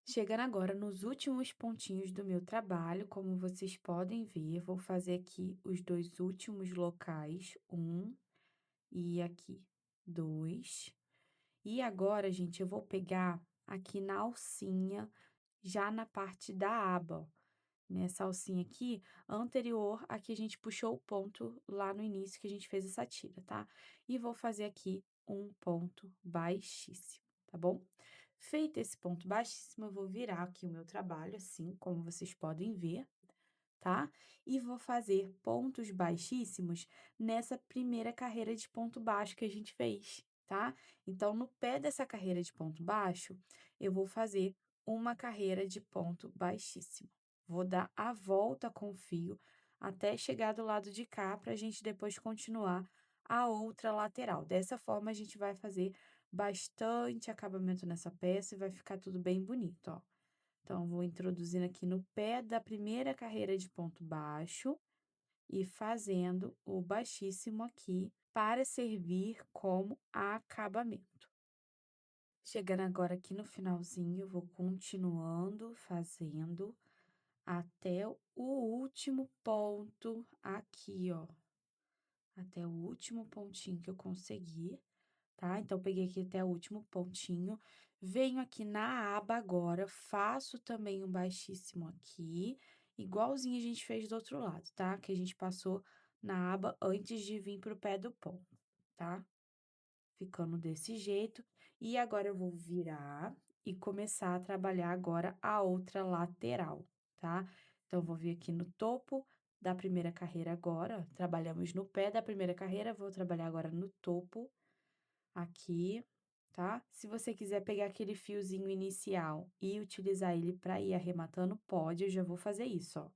Chegando agora nos últimos pontinhos do meu trabalho, como vocês podem ver, vou fazer aqui os 2 últimos locais, um e aqui 2. E agora, gente, eu vou pegar aqui na alcinha, já na parte da aba, ó, nessa alcinha aqui, anterior a que a gente puxou o ponto lá no início que a gente fez essa tira, tá? E vou fazer aqui um ponto baixíssimo, tá bom? Feito esse ponto baixíssimo, eu vou virar aqui o meu trabalho, assim, como vocês podem ver, tá? E vou fazer pontos baixíssimos nessa primeira carreira de ponto baixo que a gente fez, tá? Então, no pé dessa carreira de ponto baixo, eu vou fazer uma carreira de ponto baixíssimo. Vou dar a volta com o fio até chegar do lado de cá, para a gente depois continuar a outra lateral. Dessa forma, a gente vai fazer bastante acabamento nessa peça e vai ficar tudo bem bonito, ó. Então, vou introduzindo aqui no pé da primeira carreira de ponto baixo e fazendo o baixíssimo aqui para servir como acabamento. Chegando agora aqui no finalzinho, vou continuando fazendo até o último ponto aqui, ó. Até o último pontinho que eu conseguir, tá? Então, peguei aqui até o último pontinho, venho aqui na aba agora, faço também um baixíssimo aqui, igualzinho a gente fez do outro lado, tá? Que a gente passou na aba antes de vir pro pé do ponto, tá? Ficando desse jeito. E agora eu vou virar e começar a trabalhar agora a outra lateral, tá? Então, eu vou vir aqui no topo da primeira carreira agora, trabalhamos no pé da primeira carreira, vou trabalhar agora no topo, aqui, tá? Se você quiser pegar aquele fiozinho inicial e utilizar ele para ir arrematando, pode, eu já vou fazer isso, ó.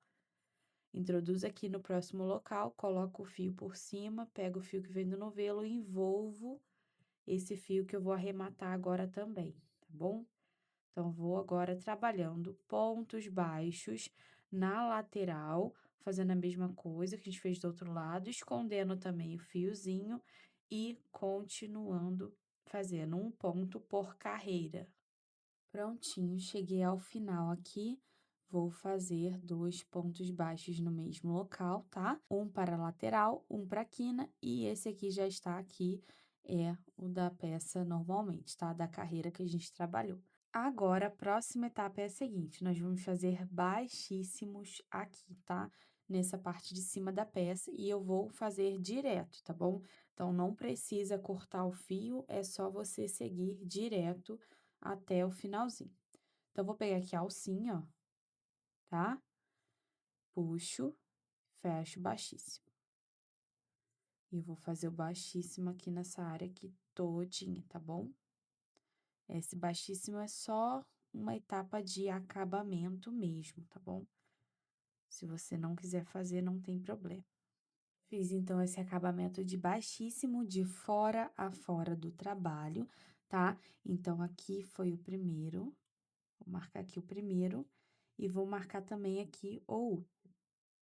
Introduzo aqui no próximo local, coloco o fio por cima, pego o fio que vem do novelo e envolvo esse fio que eu vou arrematar agora também, tá bom? Então, vou agora trabalhando pontos baixos na lateral, fazendo a mesma coisa que a gente fez do outro lado, escondendo também o fiozinho e continuando fazendo um ponto por carreira. Prontinho, cheguei ao final aqui. Vou fazer 2 pontos baixos no mesmo local, tá? Um para a lateral, um para a quina, e esse aqui já está aqui, é o da peça normalmente, tá? Da carreira que a gente trabalhou. Agora, a próxima etapa é a seguinte: nós vamos fazer baixíssimos aqui, tá? Nessa parte de cima da peça, e eu vou fazer direto, tá bom? Então, não precisa cortar o fio, é só você seguir direto até o finalzinho. Então, vou pegar aqui a alcinha, ó, tá? Puxo, fecho baixíssimo. E vou fazer o baixíssimo aqui nessa área aqui todinha, tá bom? Esse baixíssimo é só uma etapa de acabamento mesmo, tá bom? Se você não quiser fazer, não tem problema. Fiz então esse acabamento de baixíssimo de fora a fora do trabalho, tá? Então, aqui foi o primeiro, vou marcar aqui o primeiro, e vou marcar também aqui o último,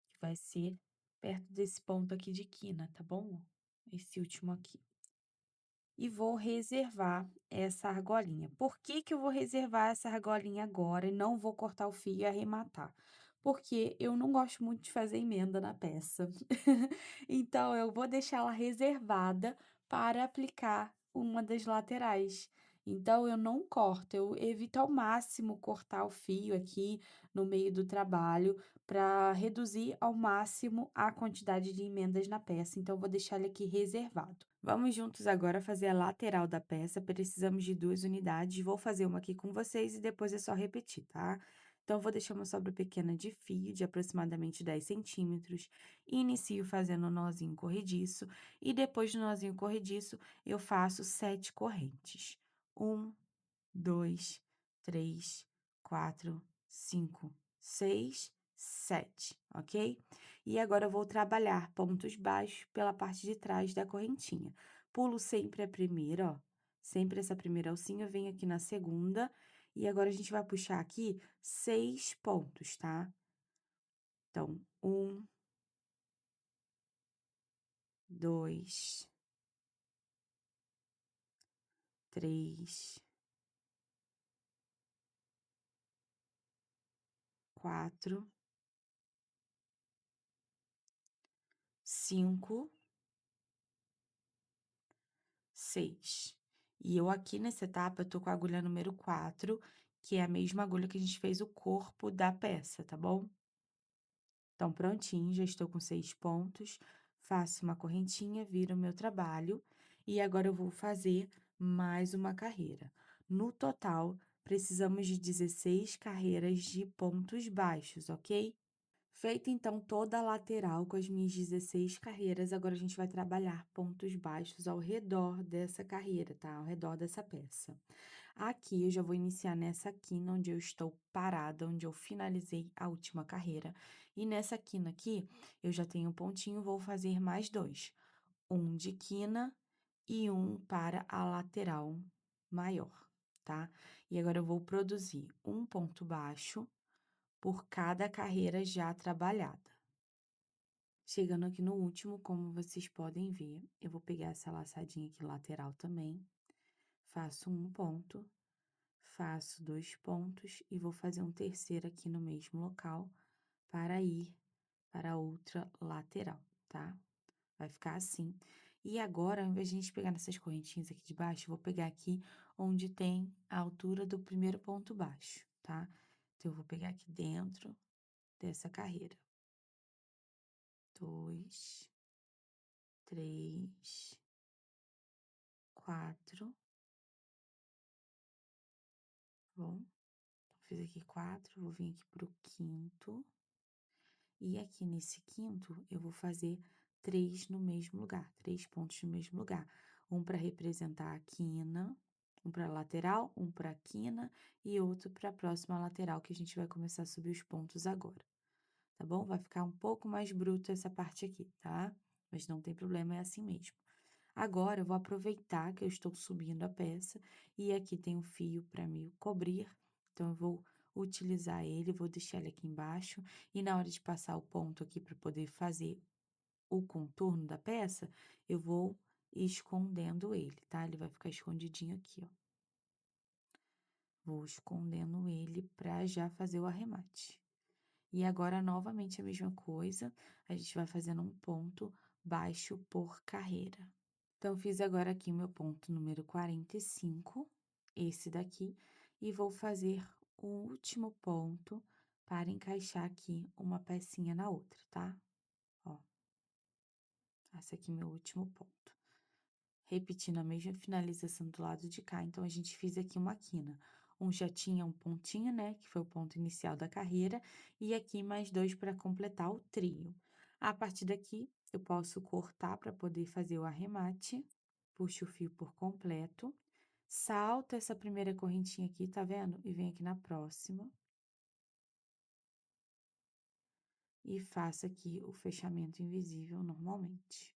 que vai ser perto desse ponto aqui de quina, tá bom? Esse último aqui. E vou reservar essa argolinha. Por que que eu vou reservar essa argolinha agora e não vou cortar o fio e arrematar? Porque eu não gosto muito de fazer emenda na peça. Então, eu vou deixar ela reservada para aplicar uma das laterais. Então, eu não corto, eu evito ao máximo cortar o fio aqui no meio do trabalho para reduzir ao máximo a quantidade de emendas na peça. Então, eu vou deixar ele aqui reservado. Vamos juntos agora fazer a lateral da peça. Precisamos de 2 unidades. Vou fazer uma aqui com vocês e depois é só repetir, tá? Então, vou deixar uma sobra pequena de fio de aproximadamente 10 centímetros. Inicio fazendo o nozinho corrediço e depois do nozinho corrediço, eu faço 7 correntes. 1, 2, 3, 4, 5, 6, 7, ok? E agora eu vou trabalhar pontos baixos pela parte de trás da correntinha. Pulo sempre a primeira, ó, sempre essa primeira alcinha, venho aqui na segunda, e agora a gente vai puxar aqui 6 pontos, tá? Então, 1, 2, 3, 4, 5, 6. E eu aqui nessa etapa, eu tô com a agulha número 4, que é a mesma agulha que a gente fez o corpo da peça, tá bom? Então, prontinho, já estou com 6 pontos, faço uma correntinha, viro o meu trabalho, e agora eu vou fazer mais uma carreira. No total, precisamos de 16 carreiras de pontos baixos, ok? Feita então toda a lateral com as minhas 16 carreiras, agora a gente vai trabalhar pontos baixos ao redor dessa carreira, tá? Ao redor dessa peça. Aqui eu já vou iniciar nessa quina onde eu estou parada, onde eu finalizei a última carreira. E nessa quina aqui, eu já tenho um pontinho, vou fazer mais 2. Um de quina e um para a lateral maior, tá? E agora eu vou produzir um ponto baixo por cada carreira já trabalhada. Chegando aqui no último, como vocês podem ver, eu vou pegar essa laçadinha aqui lateral também, faço um ponto, faço 2 pontos e vou fazer um terceiro aqui no mesmo local para ir para a outra lateral, tá? Vai ficar assim. E agora, ao invés de a gente pegar nessas correntinhas aqui de baixo, eu vou pegar aqui onde tem a altura do primeiro ponto baixo, tá? Então, eu vou pegar aqui dentro dessa carreira. 2, 3, 4, bom? Então, fiz aqui 4, vou vir aqui pro quinto. E aqui nesse quinto, eu vou fazer 3 no mesmo lugar, 3 pontos no mesmo lugar. Um para representar a quina, um para a lateral, um para a quina e outro para a próxima lateral, que a gente vai começar a subir os pontos agora, tá bom? Vai ficar um pouco mais bruto essa parte aqui, tá? Mas não tem problema, é assim mesmo. Agora, eu vou aproveitar que eu estou subindo a peça e aqui tem um fio para me cobrir, então eu vou utilizar ele, vou deixar ele aqui embaixo e na hora de passar o ponto aqui para poder fazer o contorno da peça, eu vou escondendo ele, tá? Ele vai ficar escondidinho aqui, ó. Vou escondendo ele para já fazer o arremate. E agora, novamente, a mesma coisa, a gente vai fazendo um ponto baixo por carreira. Então, fiz agora aqui meu ponto número 45, esse daqui, e vou fazer o último ponto para encaixar aqui uma pecinha na outra, tá? Ó, esse aqui é meu último ponto. Repetindo a mesma finalização do lado de cá, então, a gente fez aqui uma quina. Já tinha um pontinho, né, que foi o ponto inicial da carreira, e aqui mais 2 para completar o trio. A partir daqui, eu posso cortar para poder fazer o arremate. Puxa o fio por completo, salta essa primeira correntinha aqui, tá vendo? E vem aqui na próxima. E faço aqui o fechamento invisível normalmente.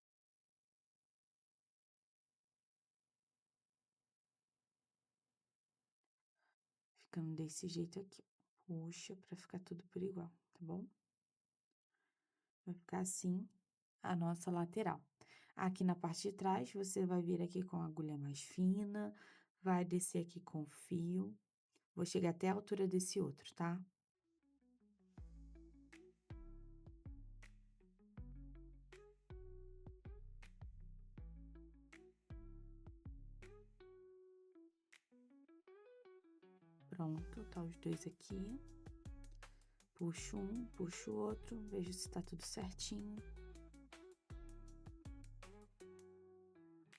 Ficando desse jeito aqui. Puxa pra ficar tudo por igual, tá bom? Vai ficar assim a nossa lateral. Aqui na parte de trás, você vai vir aqui com a agulha mais fina, vai descer aqui com o fio. Vou chegar até a altura desse outro, tá? Pronto, tá os dois aqui. Puxo um, puxo o outro, vejo se tá tudo certinho.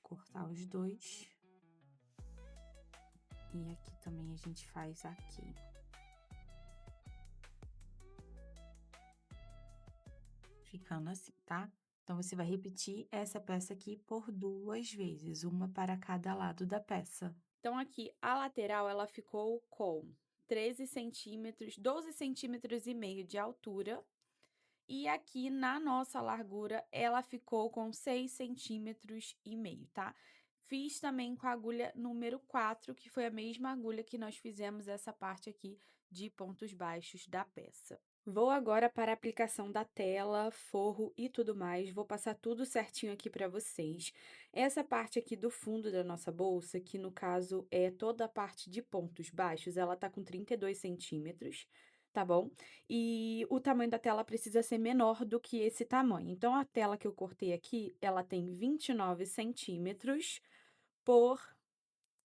Cortar os dois. E aqui também a gente faz aqui. Ficando assim, tá? Então, você vai repetir essa peça aqui por 2 vezes, uma para cada lado da peça. Então, aqui, a lateral, ela ficou com 13 centímetros, 12 centímetros e meio de altura. E aqui, na nossa largura, ela ficou com 6 centímetros e meio, tá? Fiz também com a agulha número 4, que foi a mesma agulha que nós fizemos essa parte aqui de pontos baixos da peça. Vou agora para a aplicação da tela, forro e tudo mais. Vou passar tudo certinho aqui para vocês. Essa parte aqui do fundo da nossa bolsa, que no caso é toda a parte de pontos baixos, ela tá com 32 centímetros, tá bom? E o tamanho da tela precisa ser menor do que esse tamanho. Então, a tela que eu cortei aqui, ela tem 29 centímetros por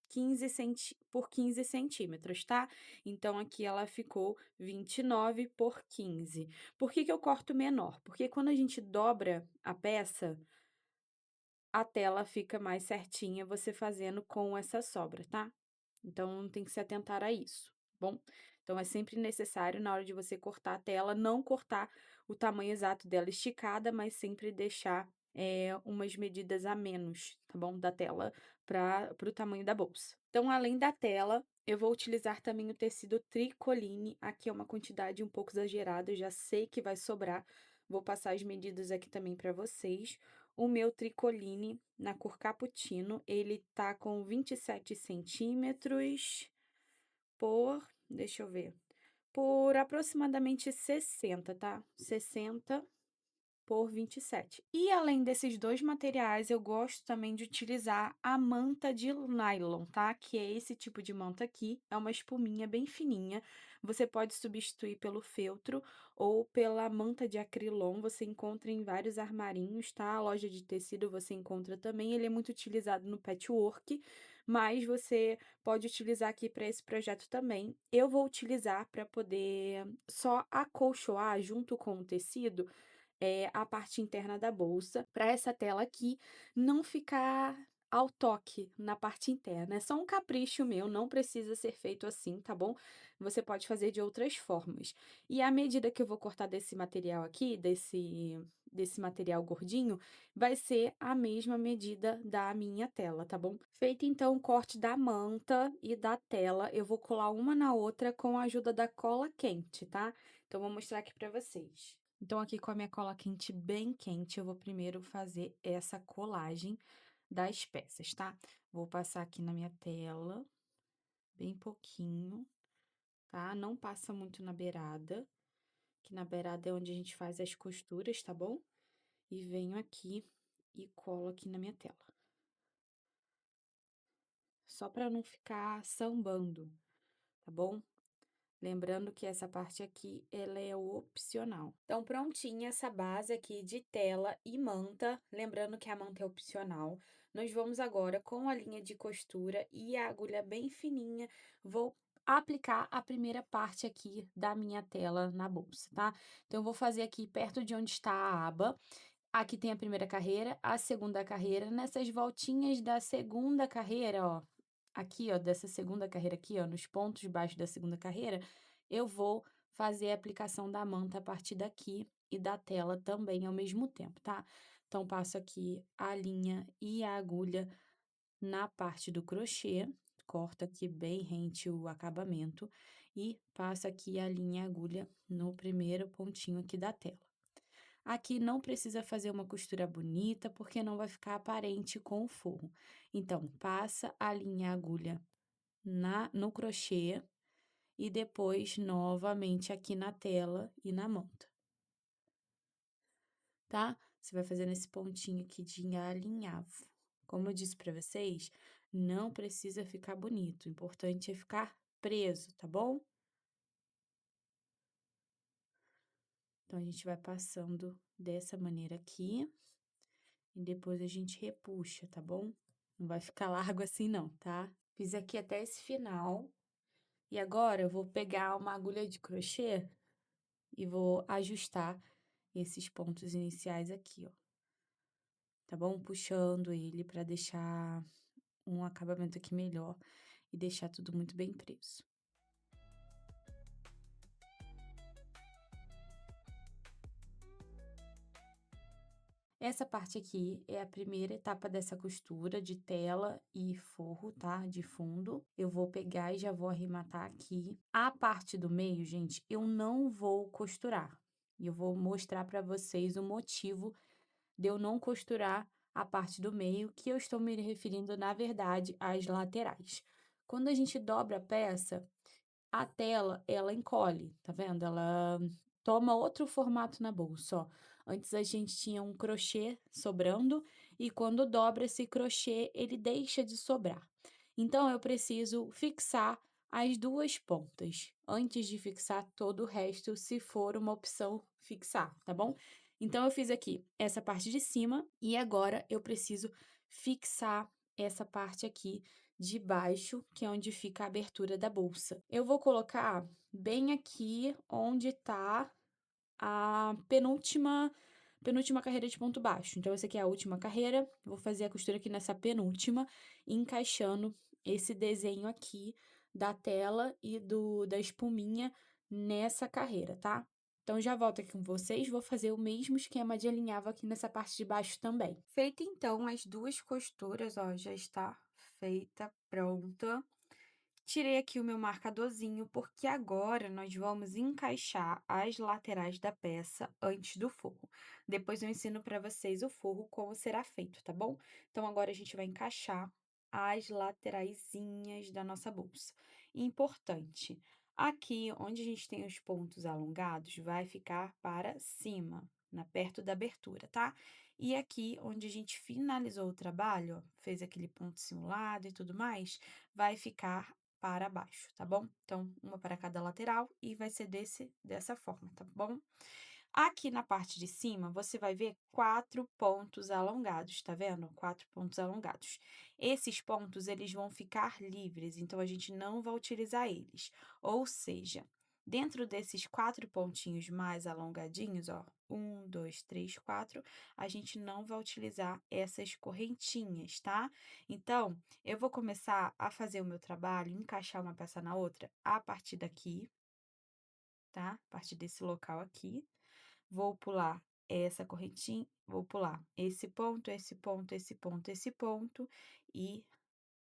15 centímetros, tá? Então, aqui ela ficou 29 por 15. Por que que eu corto menor? Porque quando a gente dobra a peça, a tela fica mais certinha você fazendo com essa sobra, tá? Então, tem que se atentar a isso, tá bom? Então, é sempre necessário, na hora de você cortar a tela, não cortar o tamanho exato dela esticada, mas sempre deixar umas medidas a menos, tá bom? Da tela para o tamanho da bolsa. Então, além da tela, eu vou utilizar também o tecido tricoline. Aqui é uma quantidade um pouco exagerada, eu já sei que vai sobrar. Vou passar as medidas aqui também para vocês. O meu tricoline na cor cappuccino, ele tá com 27 centímetros por, deixa eu ver, por aproximadamente 60, tá? 60. por 27. E além desses 2 materiais, eu gosto também de utilizar a manta de nylon, tá, que é esse tipo de manta aqui, é uma espuminha bem fininha, você pode substituir pelo feltro ou pela manta de acrilon, você encontra em vários armarinhos, tá, a loja de tecido você encontra também, ele é muito utilizado no patchwork, mas você pode utilizar aqui para esse projeto também. Eu vou utilizar para poder só acolchoar junto com o tecido, a parte interna da bolsa, para essa tela aqui não ficar ao toque na parte interna. É só um capricho meu, não precisa ser feito assim, tá bom? Você pode fazer de outras formas. E a medida que eu vou cortar desse material aqui, desse material gordinho, vai ser a mesma medida da minha tela, tá bom? Feito então o corte da manta e da tela, eu vou colar uma na outra com a ajuda da cola quente, tá? Então, vou mostrar aqui para vocês. Então, aqui com a minha cola quente bem quente, eu vou primeiro fazer essa colagem das peças, tá? Vou passar aqui na minha tela, bem pouquinho, tá? Não passa muito na beirada, que na beirada é onde a gente faz as costuras, tá bom? E venho aqui e colo aqui na minha tela. Só para não ficar sambando, tá bom? Lembrando que essa parte aqui, ela é opcional. Então, prontinha essa base aqui de tela e manta, lembrando que a manta é opcional. Nós vamos agora com a linha de costura e a agulha bem fininha, vou aplicar a primeira parte aqui da minha tela na bolsa, tá? Então, eu vou fazer aqui perto de onde está a aba. Aqui tem a primeira carreira, a segunda carreira. Nessas voltinhas da segunda carreira, ó, aqui, ó, dessa segunda carreira aqui, ó, nos pontos baixos da segunda carreira, eu vou fazer a aplicação da manta a partir daqui e da tela também ao mesmo tempo, tá? Então, passo aqui a linha e a agulha na parte do crochê, corto aqui bem rente o acabamento e passo aqui a linha e a agulha no primeiro pontinho aqui da tela. Aqui não precisa fazer uma costura bonita, porque não vai ficar aparente com o forro. Então, passa a linha e a agulha no crochê e depois novamente aqui na tela e na manta, tá? Você vai fazendo esse pontinho aqui de alinhavo. Como eu disse para vocês, não precisa ficar bonito, o importante é ficar preso, tá bom? Então, a gente vai passando dessa maneira aqui e depois a gente repuxa, tá bom? Não vai ficar largo assim não, tá? Fiz aqui até esse final. E agora eu vou pegar uma agulha de crochê e vou ajustar esses pontos iniciais aqui, ó. Tá bom? Puxando ele para deixar um acabamento aqui melhor e deixar tudo muito bem preso. Essa parte aqui é a primeira etapa dessa costura de tela e forro, tá? De fundo. Eu vou pegar e já vou arrematar aqui. A parte do meio, gente, eu não vou costurar. E eu vou mostrar para vocês o motivo de eu não costurar a parte do meio, que eu estou me referindo, na verdade, às laterais. Quando a gente dobra a peça, a tela, ela encolhe, tá vendo? Ela toma outro formato na bolsa, ó. Antes a gente tinha um crochê sobrando e quando dobra esse crochê, ele deixa de sobrar. Então, eu preciso fixar as 2 pontas, antes de fixar todo o resto, se for uma opção fixar, tá bom? Então, eu fiz aqui essa parte de cima e agora eu preciso fixar essa parte aqui de baixo, que é onde fica a abertura da bolsa. Eu vou colocar bem aqui onde tá a penúltima carreira de ponto baixo. Então, essa aqui é a última carreira, vou fazer a costura aqui nessa penúltima, encaixando esse desenho aqui da tela e da espuminha nessa carreira, tá? Então, já volto aqui com vocês, vou fazer o mesmo esquema de alinhavo aqui nessa parte de baixo também. Feita, então, as 2 costuras, ó, já está feita, pronta. Tirei aqui o meu marcadorzinho, porque agora nós vamos encaixar as laterais da peça antes do forro. Depois eu ensino para vocês o forro como será feito, tá bom? Então, agora a gente vai encaixar as lateraisinhas da nossa bolsa. Importante, Aqui, onde a gente tem os pontos alongados, vai ficar para cima, perto da abertura, tá? E aqui, onde a gente finalizou o trabalho, ó, fez aquele ponto simulado e tudo mais, vai ficar para baixo, tá bom? Então, uma para cada lateral e vai ser dessa forma, tá bom? Aqui na parte de cima, você vai ver 4 pontos alongados, tá vendo? 4 pontos alongados. Esses pontos, eles vão ficar livres, então a gente não vai utilizar eles. Ou seja, dentro desses 4 pontinhos mais alongadinhos, ó, 1, 2, 3, 4, a gente não vai utilizar essas correntinhas, tá? Então, eu vou começar a fazer o meu trabalho, encaixar uma peça na outra, a partir daqui, tá? A partir desse local aqui. Vou pular essa correntinha, vou pular esse ponto, esse ponto, esse ponto, esse ponto, e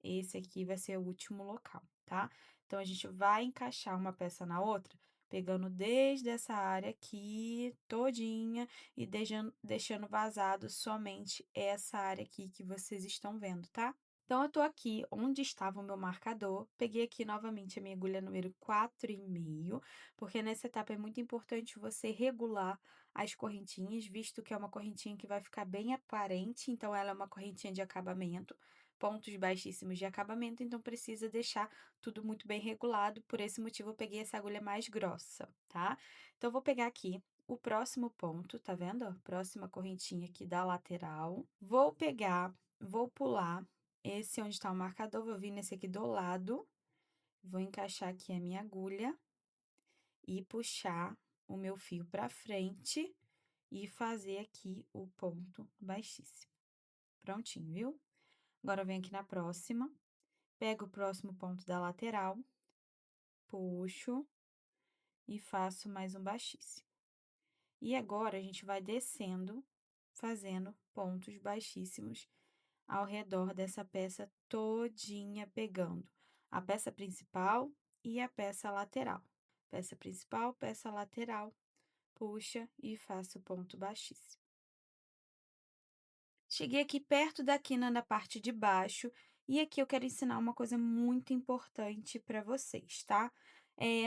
esse aqui vai ser o último local, tá? Então, a gente vai encaixar uma peça na outra, pegando desde essa área aqui todinha e deixando vazado somente essa área aqui que vocês estão vendo, tá? Então, eu tô aqui onde estava o meu marcador, peguei aqui novamente a minha agulha número 4,5, porque nessa etapa é muito importante você regular as correntinhas, visto que é uma correntinha que vai ficar bem aparente, então ela é uma correntinha de acabamento, pontos baixíssimos de acabamento, então precisa deixar tudo muito bem regulado, por esse motivo eu peguei essa agulha mais grossa, tá? Então, eu vou pegar aqui o próximo ponto, tá vendo? Ó? Próxima correntinha aqui da lateral, vou pular esse onde está o marcador, vou vir nesse aqui do lado, vou encaixar aqui a minha agulha e puxar o meu fio para frente e fazer aqui o ponto baixíssimo. Prontinho, viu? Agora, eu venho aqui na próxima, pego o próximo ponto da lateral, puxo e faço mais um baixíssimo. E agora, a gente vai descendo, fazendo pontos baixíssimos ao redor dessa peça todinha, pegando a peça principal e a peça lateral. Peça principal, peça lateral, puxa e faço ponto baixíssimo. Cheguei aqui perto da quina na parte de baixo, e aqui eu quero ensinar uma coisa muito importante para vocês, tá?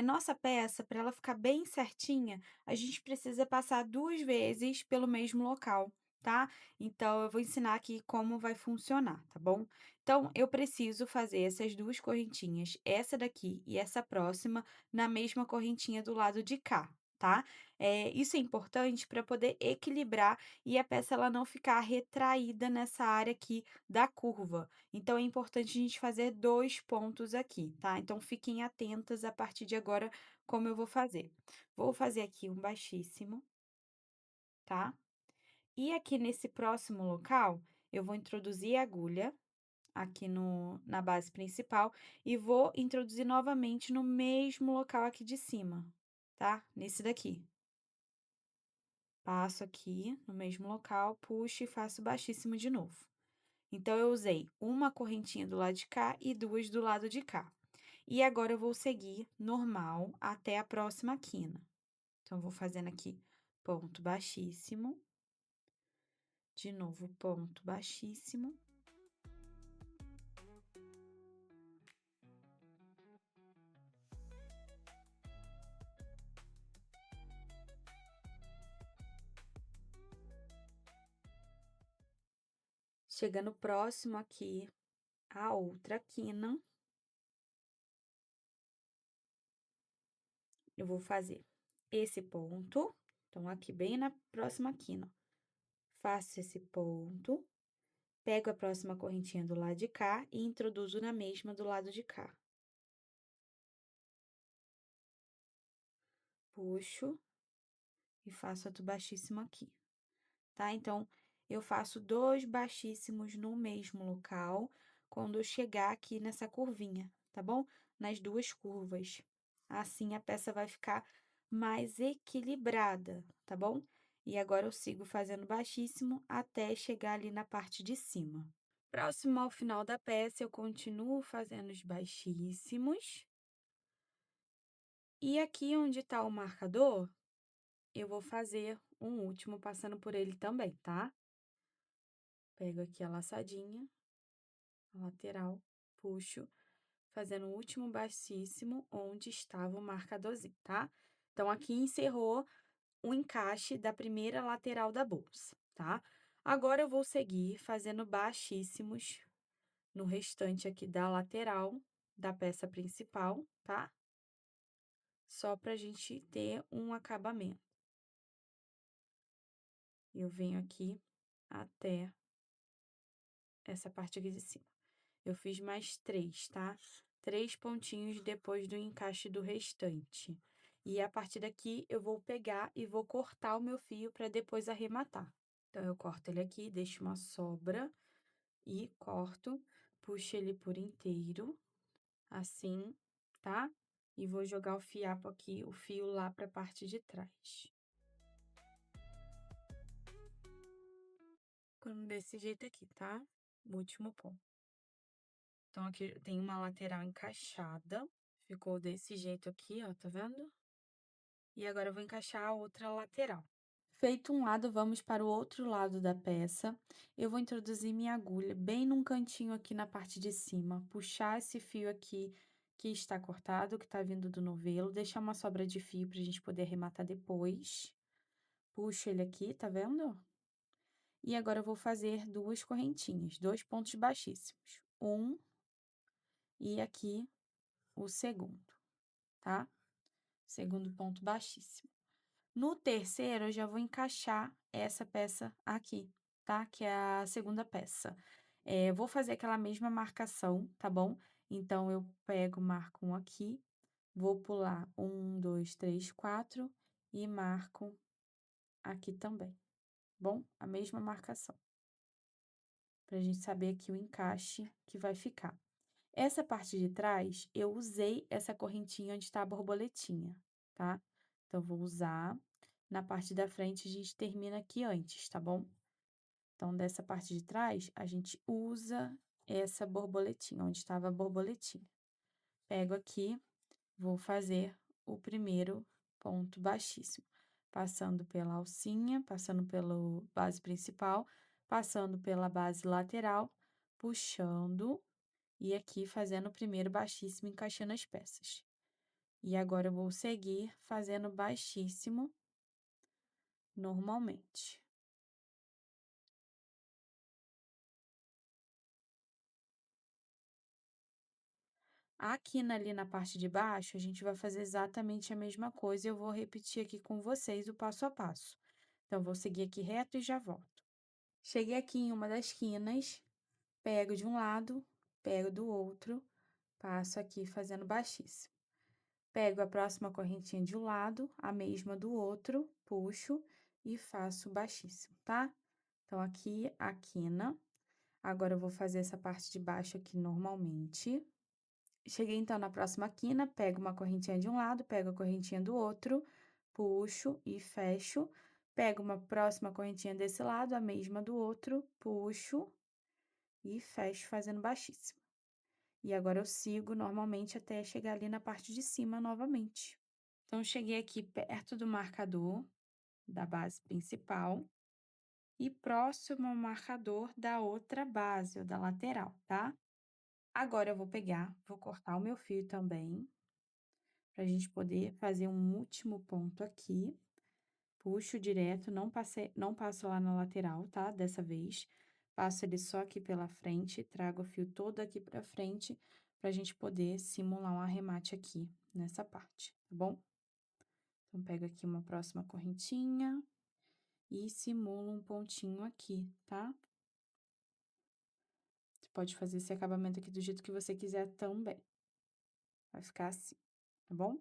Nossa peça, para ela ficar bem certinha, a gente precisa passar 2 vezes pelo mesmo local, tá? Então, eu vou ensinar aqui como vai funcionar, tá bom? Então, eu preciso fazer essas 2 correntinhas, essa daqui e essa próxima, na mesma correntinha do lado de cá, tá? Isso é importante para poder equilibrar e a peça ela não ficar retraída nessa área aqui da curva. Então, é importante a gente fazer 2 pontos aqui, tá? Então, fiquem atentas a partir de agora como eu vou fazer. Vou fazer aqui um baixíssimo, tá? E aqui nesse próximo local, eu vou introduzir a agulha aqui na base principal e vou introduzir novamente no mesmo local aqui de cima, tá? Nesse daqui. Passo aqui no mesmo local, puxo e faço baixíssimo de novo. Então, eu usei uma correntinha do lado de cá e 2 do lado de cá. E agora, eu vou seguir normal até a próxima quina. Então, eu vou fazendo aqui ponto baixíssimo, de novo ponto baixíssimo. Chegando próximo aqui a outra quina, eu vou fazer esse ponto, então, aqui bem na próxima quina, faço esse ponto, pego a próxima correntinha do lado de cá e introduzo na mesma do lado de cá. Puxo e faço outro baixíssimo aqui, tá? Então, eu faço 2 baixíssimos no mesmo local, quando eu chegar aqui nessa curvinha, tá bom? Nas 2 curvas. Assim, a peça vai ficar mais equilibrada, tá bom? E agora, eu sigo fazendo baixíssimo até chegar ali na parte de cima. Próximo ao final da peça, eu continuo fazendo os baixíssimos. E aqui onde tá o marcador, eu vou fazer um último passando por ele também, tá? Pego aqui a laçadinha, a lateral, puxo, fazendo o último baixíssimo onde estava o marcadorzinho, tá? Então, aqui encerrou o encaixe da primeira lateral da bolsa, tá? Agora, eu vou seguir fazendo baixíssimos no restante aqui da lateral da peça principal, tá? Só pra gente ter um acabamento. Eu venho aqui até essa parte aqui de cima. Eu fiz mais 3, tá? 3 pontinhos depois do encaixe do restante. E a partir daqui, eu vou pegar e vou cortar o meu fio para depois arrematar. Então, eu corto ele aqui, deixo uma sobra e corto, puxo ele por inteiro, assim, tá? E vou jogar o fiapo aqui, o fio lá para a parte de trás. Ficando desse jeito aqui, tá? O último ponto. Então, aqui tem uma lateral encaixada, ficou desse jeito aqui, ó, tá vendo? E agora eu vou encaixar a outra lateral. Feito um lado, vamos para o outro lado da peça. Eu vou introduzir minha agulha bem num cantinho aqui na parte de cima, puxar esse fio aqui que está cortado, que tá vindo do novelo, deixar uma sobra de fio pra gente poder arrematar depois. Puxo ele aqui, tá vendo? E agora eu vou fazer 2 correntinhas, 2 pontos baixíssimos. Um e aqui o segundo, tá? Segundo ponto baixíssimo. No terceiro, eu já vou encaixar essa peça aqui, tá? Que é a segunda peça. Eu vou fazer aquela mesma marcação, tá bom? Então, eu pego, marco um aqui, vou pular 1, 2, 3, 4 e marco aqui também, bom? A mesma marcação, pra gente saber aqui o encaixe que vai ficar. Essa parte de trás, eu usei essa correntinha onde tá a borboletinha, tá? Então, vou usar. Na parte da frente, a gente termina aqui antes, tá bom? Então, dessa parte de trás, a gente usa essa borboletinha, onde estava a borboletinha. Pego aqui, vou fazer o primeiro ponto baixíssimo, passando pela alcinha, passando pela base principal, passando pela base lateral, puxando e aqui fazendo o primeiro baixíssimo, encaixando as peças. E agora eu vou seguir fazendo baixíssimo normalmente. Aqui ali na parte de baixo, a gente vai fazer exatamente a mesma coisa e eu vou repetir aqui com vocês o passo a passo. Então, vou seguir aqui reto e já volto. Cheguei aqui em uma das quinas, pego de um lado, pego do outro, passo aqui fazendo baixíssimo. Pego a próxima correntinha de um lado, a mesma do outro, puxo e faço baixíssimo, tá? Então, aqui a quina. Agora, eu vou fazer essa parte de baixo aqui normalmente. Cheguei, então, na próxima quina, pego uma correntinha de um lado, pego a correntinha do outro, puxo e fecho. Pego uma próxima correntinha desse lado, a mesma do outro, puxo e fecho fazendo baixíssimo. E agora, eu sigo normalmente até chegar ali na parte de cima novamente. Então, cheguei aqui perto do marcador da base principal e próximo ao marcador da outra base, ou da lateral, tá? Agora, eu vou pegar, vou cortar o meu fio também, pra gente poder fazer um último ponto aqui. Puxo direto, não passo lá na lateral, tá? Dessa vez, passo ele só aqui pela frente, trago o fio todo aqui pra frente, pra gente poder simular um arremate aqui, nessa parte, tá bom? Então, pego aqui uma próxima correntinha e simulo um pontinho aqui, tá? Você pode fazer esse acabamento aqui do jeito que você quiser também. Vai ficar assim, tá bom?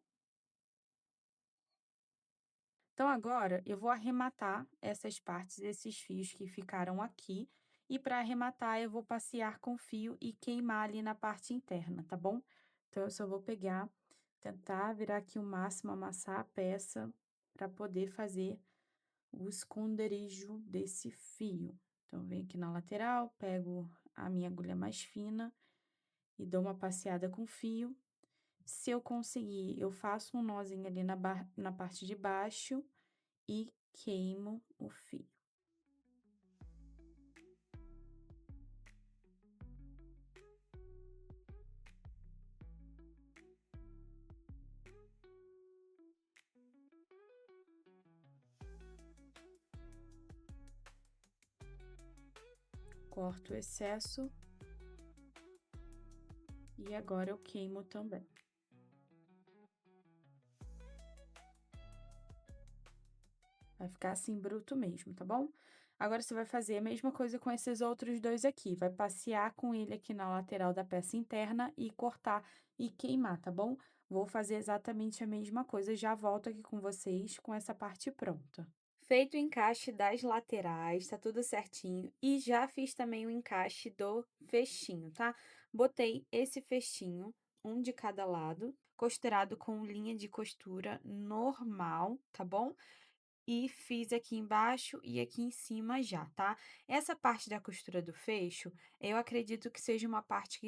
Então, agora, eu vou arrematar essas partes, esses fios que ficaram aqui, e para arrematar, eu vou passear com fio e queimar ali na parte interna, tá bom? Então, eu só vou pegar, tentar virar aqui o máximo, amassar a peça, para poder fazer o esconderijo desse fio. Então, venho aqui na lateral, pego a minha agulha mais fina e dou uma passeada com fio. Se eu conseguir, eu faço um nozinho ali na parte de baixo e queimo o fio. corto o excesso e agora eu queimo também. Vai ficar assim bruto mesmo, tá bom? Agora você vai fazer a mesma coisa com esses outros dois aqui, vai passear com ele aqui na lateral da peça interna e cortar e queimar, tá bom? Vou fazer exatamente a mesma coisa, já volto aqui com vocês com essa parte pronta. Feito o encaixe das laterais, tá tudo certinho. E já fiz também o encaixe do fechinho, tá? Botei esse fechinho, um de cada lado, costurado com linha de costura normal, tá bom? E fiz aqui embaixo e aqui em cima já, tá? Essa parte da costura do fecho, eu acredito que seja uma parte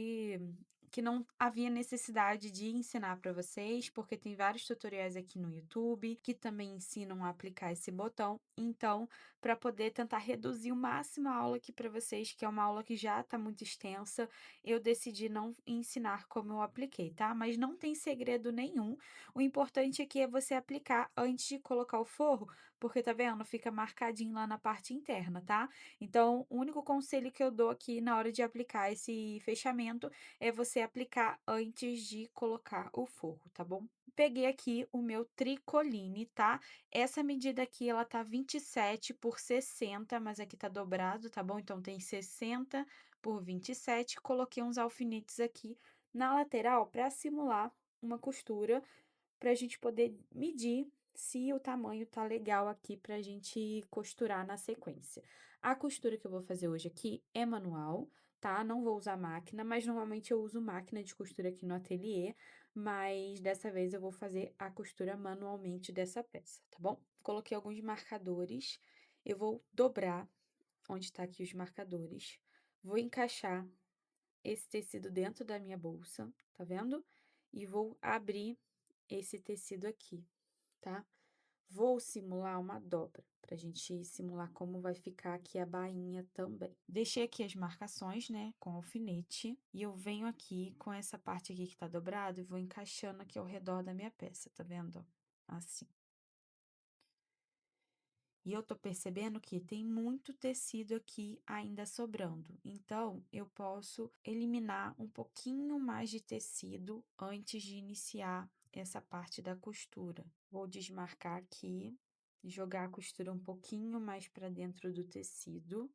que não havia necessidade de ensinar para vocês, porque tem vários tutoriais aqui no YouTube que também ensinam a aplicar esse botão. Então, para poder tentar reduzir o máximo a aula aqui para vocês, que é uma aula que já tá muito extensa, eu decidi não ensinar como eu apliquei, tá? Mas não tem segredo nenhum. O importante aqui é você aplicar antes de colocar o forro, porque tá vendo? Fica marcadinho lá na parte interna, tá? Então, o único conselho que eu dou aqui na hora de aplicar esse fechamento é você aplicar antes de colocar o forro, tá bom? Peguei aqui o meu tricoline, tá? Essa medida aqui, ela tá 27 por 60, mas aqui tá dobrado, tá bom? Então, tem 60 por 27. Coloquei uns alfinetes aqui na lateral para simular uma costura, para a gente poder medir se o tamanho tá legal aqui pra gente costurar na sequência. A costura que eu vou fazer hoje aqui é manual, tá? Não vou usar máquina, mas normalmente eu uso máquina de costura aqui no ateliê, mas dessa vez eu vou fazer a costura manualmente dessa peça, tá bom? Coloquei alguns marcadores, eu vou dobrar onde tá aqui os marcadores, vou encaixar esse tecido dentro da minha bolsa, tá vendo? E vou abrir esse tecido aqui, tá? Vou simular uma dobra, pra gente simular como vai ficar aqui a bainha também. Deixei aqui as marcações, né, com alfinete, e eu venho aqui com essa parte aqui que tá dobrada e vou encaixando aqui ao redor da minha peça, tá vendo? Assim. E eu tô percebendo que tem muito tecido aqui ainda sobrando, então eu posso eliminar um pouquinho mais de tecido antes de iniciar essa parte da costura. Vou desmarcar aqui, jogar a costura um pouquinho mais para dentro do tecido.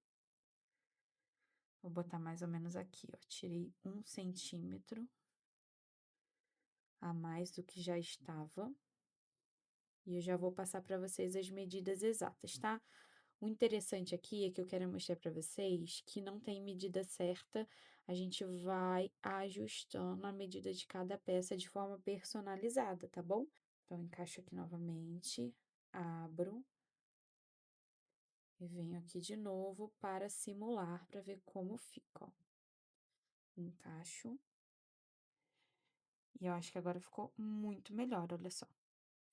Vou botar mais ou menos aqui, ó. Tirei 1 centímetro a mais do que já estava. E eu já vou passar para vocês as medidas exatas, tá? O interessante aqui é que eu quero mostrar para vocês que não tem medida certa, a gente vai ajustando a medida de cada peça de forma personalizada, tá bom? Então, encaixo aqui novamente, abro e venho aqui de novo para simular, para ver como fica, ó. Encaixo. E eu acho que agora ficou muito melhor, olha só.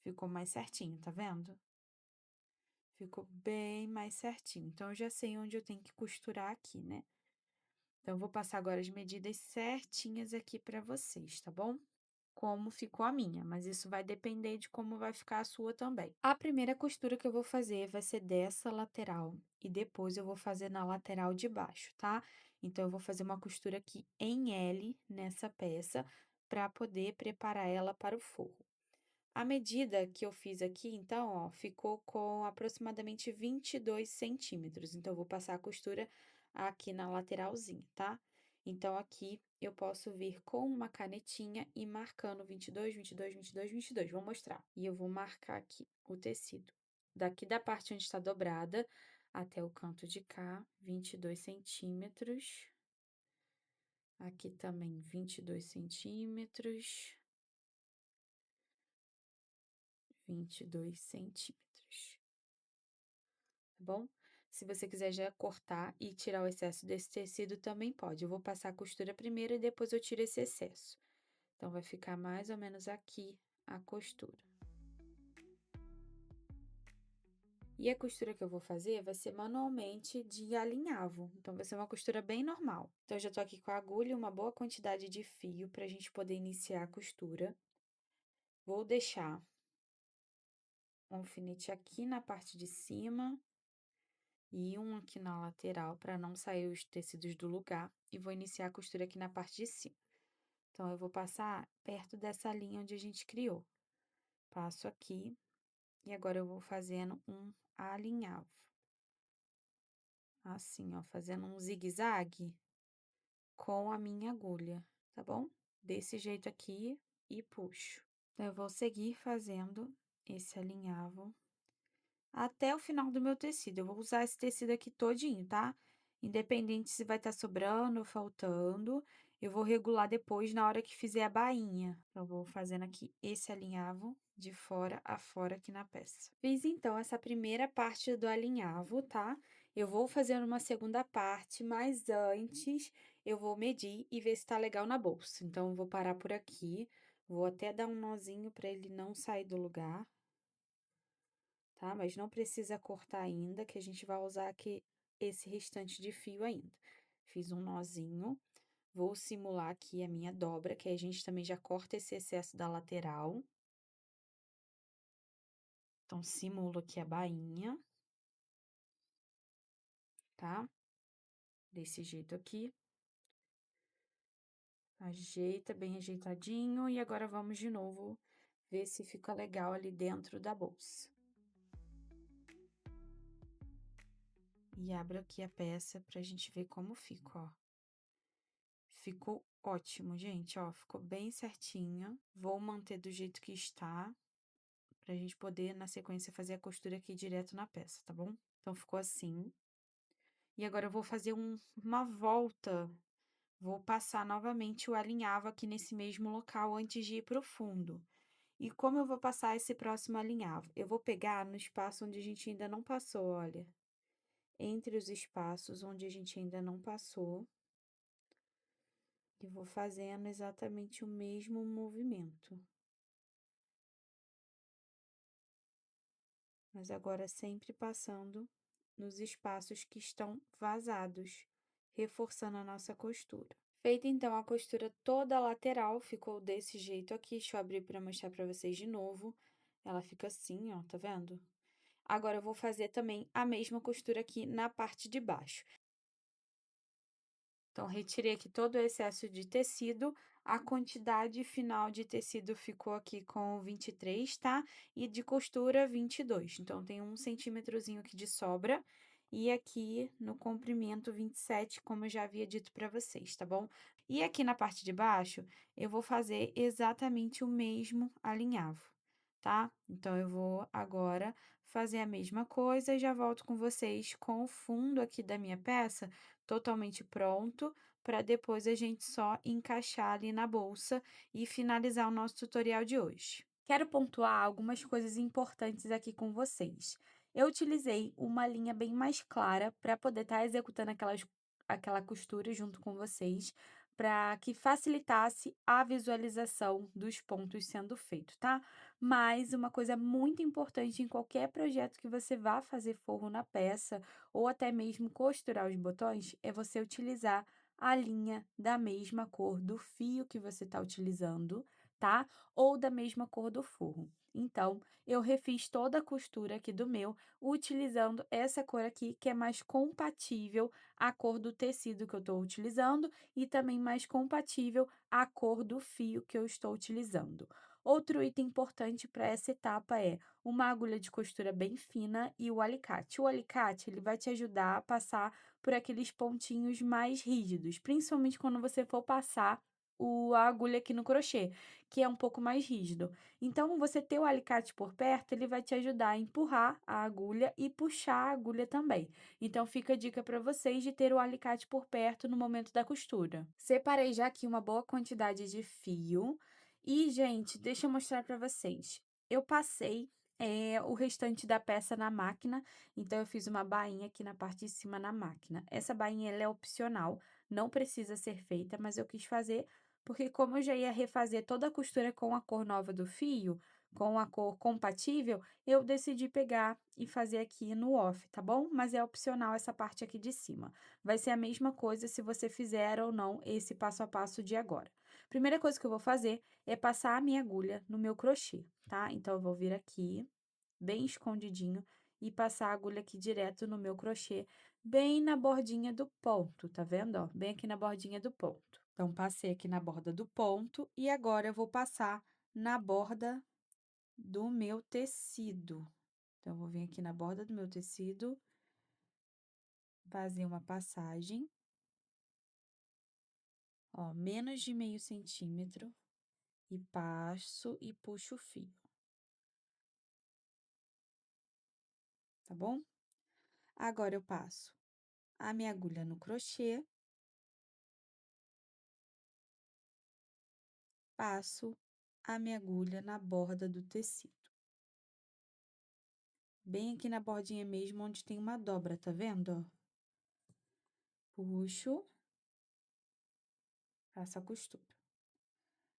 Ficou mais certinho, tá vendo? Ficou bem mais certinho. Então, eu já sei onde eu tenho que costurar aqui, né? Então, eu vou passar agora as medidas certinhas aqui para vocês, tá bom? Como ficou a minha, mas isso vai depender de como vai ficar a sua também. A primeira costura que eu vou fazer vai ser dessa lateral e depois eu vou fazer na lateral de baixo, tá? Então, eu vou fazer uma costura aqui em L nessa peça para poder preparar ela para o forro. A medida que eu fiz aqui, então, ó, ficou com aproximadamente 22 centímetros. Então, eu vou passar a costura aqui na lateralzinha, tá? Então, aqui eu posso vir com uma canetinha e marcando 22, 22, 22, 22. Vou mostrar. E eu vou marcar aqui o tecido. Daqui da parte onde está dobrada até o canto de cá, 22 centímetros. Aqui também 22 centímetros. 22 centímetros, tá bom? Se você quiser já cortar e tirar o excesso desse tecido, também pode. Eu vou passar a costura primeiro e depois eu tiro esse excesso. Então, vai ficar mais ou menos aqui a costura. E a costura que eu vou fazer vai ser manualmente de alinhavo. Então, vai ser uma costura bem normal. Então, eu já tô aqui com a agulha e uma boa quantidade de fio pra gente poder iniciar a costura. Vou deixar um alfinete aqui na parte de cima e um aqui na lateral para não sair os tecidos do lugar e vou iniciar a costura aqui na parte de cima. Então, eu vou passar perto dessa linha onde a gente criou. Passo aqui e agora eu vou fazendo um alinhavo. Assim, ó, fazendo um zigue-zague com a minha agulha, tá bom? Desse jeito aqui e puxo. Então, eu vou seguir fazendo esse alinhavo até o final do meu tecido. Eu vou usar esse tecido aqui todinho, tá? Independente se vai estar sobrando ou faltando, eu vou regular depois na hora que fizer a bainha. Então, eu vou fazendo aqui esse alinhavo de fora a fora aqui na peça. Fiz então essa primeira parte do alinhavo, tá? Eu vou fazer uma segunda parte, mas antes eu vou medir e ver se tá legal na bolsa. Então, eu vou parar por aqui, vou até dar um nozinho para ele não sair do lugar, tá? Mas não precisa cortar ainda, que a gente vai usar aqui esse restante de fio ainda. Fiz um nozinho, vou simular aqui a minha dobra, que aí a gente também já corta esse excesso da lateral. Então, simulo aqui a bainha, tá? Desse jeito aqui. Ajeita bem ajeitadinho e agora vamos de novo ver se fica legal ali dentro da bolsa. E abro aqui a peça pra gente ver como fica, ó. Ficou ótimo, gente, ó, ficou bem certinho. Vou manter do jeito que está, pra gente poder, na sequência, fazer a costura aqui direto na peça, tá bom? Então, ficou assim. E agora eu vou fazer uma volta, vou passar novamente o alinhavo aqui nesse mesmo local antes de ir pro fundo. E como eu vou passar esse próximo alinhavo? Eu vou pegar no espaço onde a gente ainda não passou, olha. Entre os espaços onde a gente ainda não passou. E vou fazendo exatamente o mesmo movimento. Mas agora sempre passando nos espaços que estão vazados, reforçando a nossa costura. Feita então a costura toda a lateral, ficou desse jeito aqui. Deixa eu abrir para mostrar para vocês de novo. Ela fica assim, ó, tá vendo? Agora, eu vou fazer também a mesma costura aqui na parte de baixo. Então, retirei aqui todo o excesso de tecido, a quantidade final de tecido ficou aqui com 23, tá? E de costura, 22. Então, tem 1 centímetrozinho aqui de sobra, e aqui no comprimento, 27, como eu já havia dito pra vocês, tá bom? E aqui na parte de baixo, eu vou fazer exatamente o mesmo alinhavo, tá? Então, eu vou agora fazer a mesma coisa e já volto com vocês com o fundo aqui da minha peça totalmente pronto, para depois a gente só encaixar ali na bolsa e finalizar o nosso tutorial de hoje. Quero pontuar algumas coisas importantes aqui com vocês. Eu utilizei uma linha bem mais clara para poder estar executando aquela costura junto com vocês, para que facilitasse a visualização dos pontos sendo feito, tá? Mas uma coisa muito importante em qualquer projeto que você vá fazer forro na peça, ou até mesmo costurar os botões, é você utilizar a linha da mesma cor do fio que você está utilizando, tá? Ou da mesma cor do forro. Então, eu refiz toda a costura aqui do meu, utilizando essa cor aqui, que é mais compatível à cor do tecido que eu estou utilizando e também mais compatível à cor do fio que eu estou utilizando. Outro item importante para essa etapa é uma agulha de costura bem fina e o alicate. O alicate, ele vai te ajudar a passar por aqueles pontinhos mais rígidos, principalmente quando você for passar a agulha aqui no crochê, que é um pouco mais rígido. Então, você ter o alicate por perto, ele vai te ajudar a empurrar a agulha e puxar a agulha também. Então, fica a dica para vocês de ter o alicate por perto no momento da costura. Separei já aqui uma boa quantidade de fio. E, gente, deixa eu mostrar para vocês. Eu passei o restante da peça na máquina, então eu fiz uma bainha aqui na parte de cima na máquina. Essa bainha ela é opcional, não precisa ser feita, mas eu quis fazer porque como eu já ia refazer toda a costura com a cor nova do fio, com a cor compatível, eu decidi pegar e fazer aqui no off, tá bom? Mas é opcional essa parte aqui de cima. Vai ser a mesma coisa se você fizer ou não esse passo a passo de agora. Primeira coisa que eu vou fazer é passar a minha agulha no meu crochê, tá? Então, eu vou vir aqui, bem escondidinho, e passar a agulha aqui direto no meu crochê, bem na bordinha do ponto, tá vendo, ó? Bem aqui na bordinha do ponto. Então, passei aqui na borda do ponto e agora eu vou passar na borda do meu tecido. Então, eu vou vir aqui na borda do meu tecido, fazer uma passagem, ó, menos de meio centímetro, e passo e puxo o fio. Tá bom? Agora, eu passo a minha agulha no crochê, passo a minha agulha na borda do tecido. Bem aqui na bordinha mesmo, onde tem uma dobra, tá vendo, ó? Puxo, faço a costura.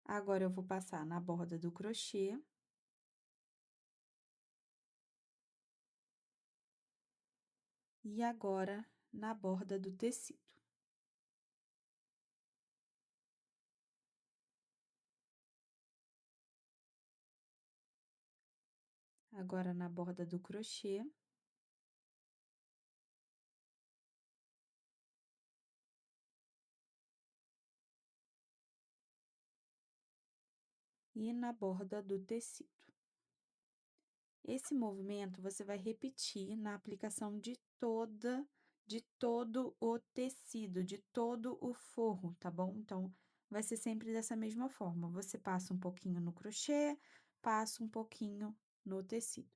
Agora, eu vou passar na borda do crochê. E agora, na borda do tecido. Agora, na borda do crochê. E na borda do tecido. Esse movimento você vai repetir na aplicação de todo o tecido, de todo o forro, tá bom? Então, vai ser sempre dessa mesma forma. Você passa um pouquinho no crochê, passa um pouquinho no tecido.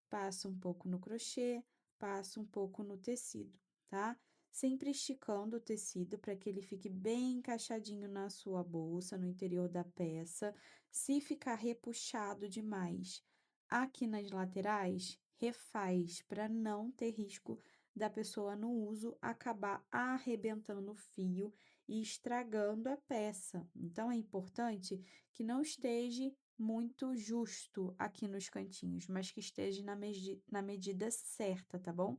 Passa um pouco no crochê, passa um pouco no tecido, tá? Sempre esticando o tecido para que ele fique bem encaixadinho na sua bolsa, no interior da peça. Se ficar repuxado demais aqui nas laterais, refaz para não ter risco da pessoa no uso acabar arrebentando o fio e estragando a peça. Então, é importante que não esteja muito justo aqui nos cantinhos, mas que esteja na medida certa, tá bom?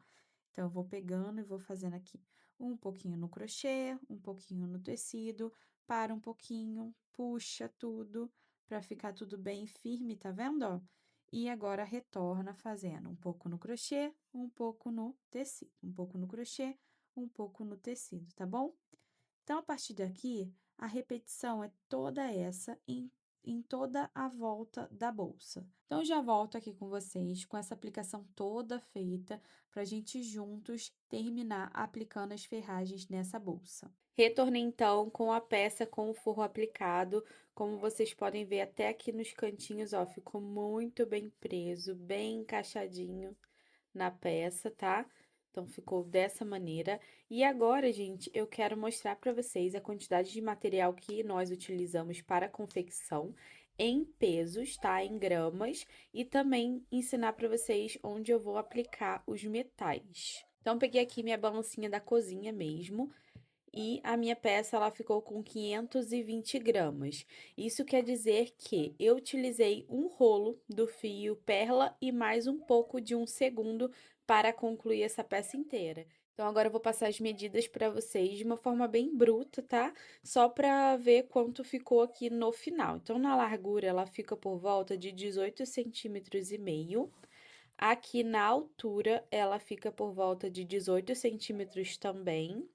Então, eu vou pegando e vou fazendo aqui um pouquinho no crochê, um pouquinho no tecido, para um pouquinho, puxa tudo para ficar tudo bem firme, tá vendo, ó? E agora retorna fazendo um pouco no crochê, um pouco no tecido, um pouco no crochê, um pouco no tecido, tá bom? Então, a partir daqui, a repetição é toda essa em toda a volta da bolsa. Então, eu já volto aqui com vocês com essa aplicação toda feita para a gente juntos terminar aplicando as ferragens nessa bolsa. Retornei então com a peça com o forro aplicado, como vocês podem ver até aqui nos cantinhos, ó, ficou muito bem preso, bem encaixadinho na peça, tá? Então, ficou dessa maneira. E agora, gente, eu quero mostrar para vocês a quantidade de material que nós utilizamos para a confecção em pesos, tá? Em gramas. E também ensinar para vocês onde eu vou aplicar os metais. Então, peguei aqui minha balancinha da cozinha mesmo. E a minha peça, ela ficou com 520 gramas. Isso quer dizer que eu utilizei um rolo do fio perla e mais um pouco de 1 segundo para concluir essa peça inteira. Então, agora eu vou passar as medidas para vocês de uma forma bem bruta, tá? Só para ver quanto ficou aqui no final. Então, na largura, ela fica por volta de 18,5 centímetros. Aqui na altura, ela fica por volta de 18 centímetros também.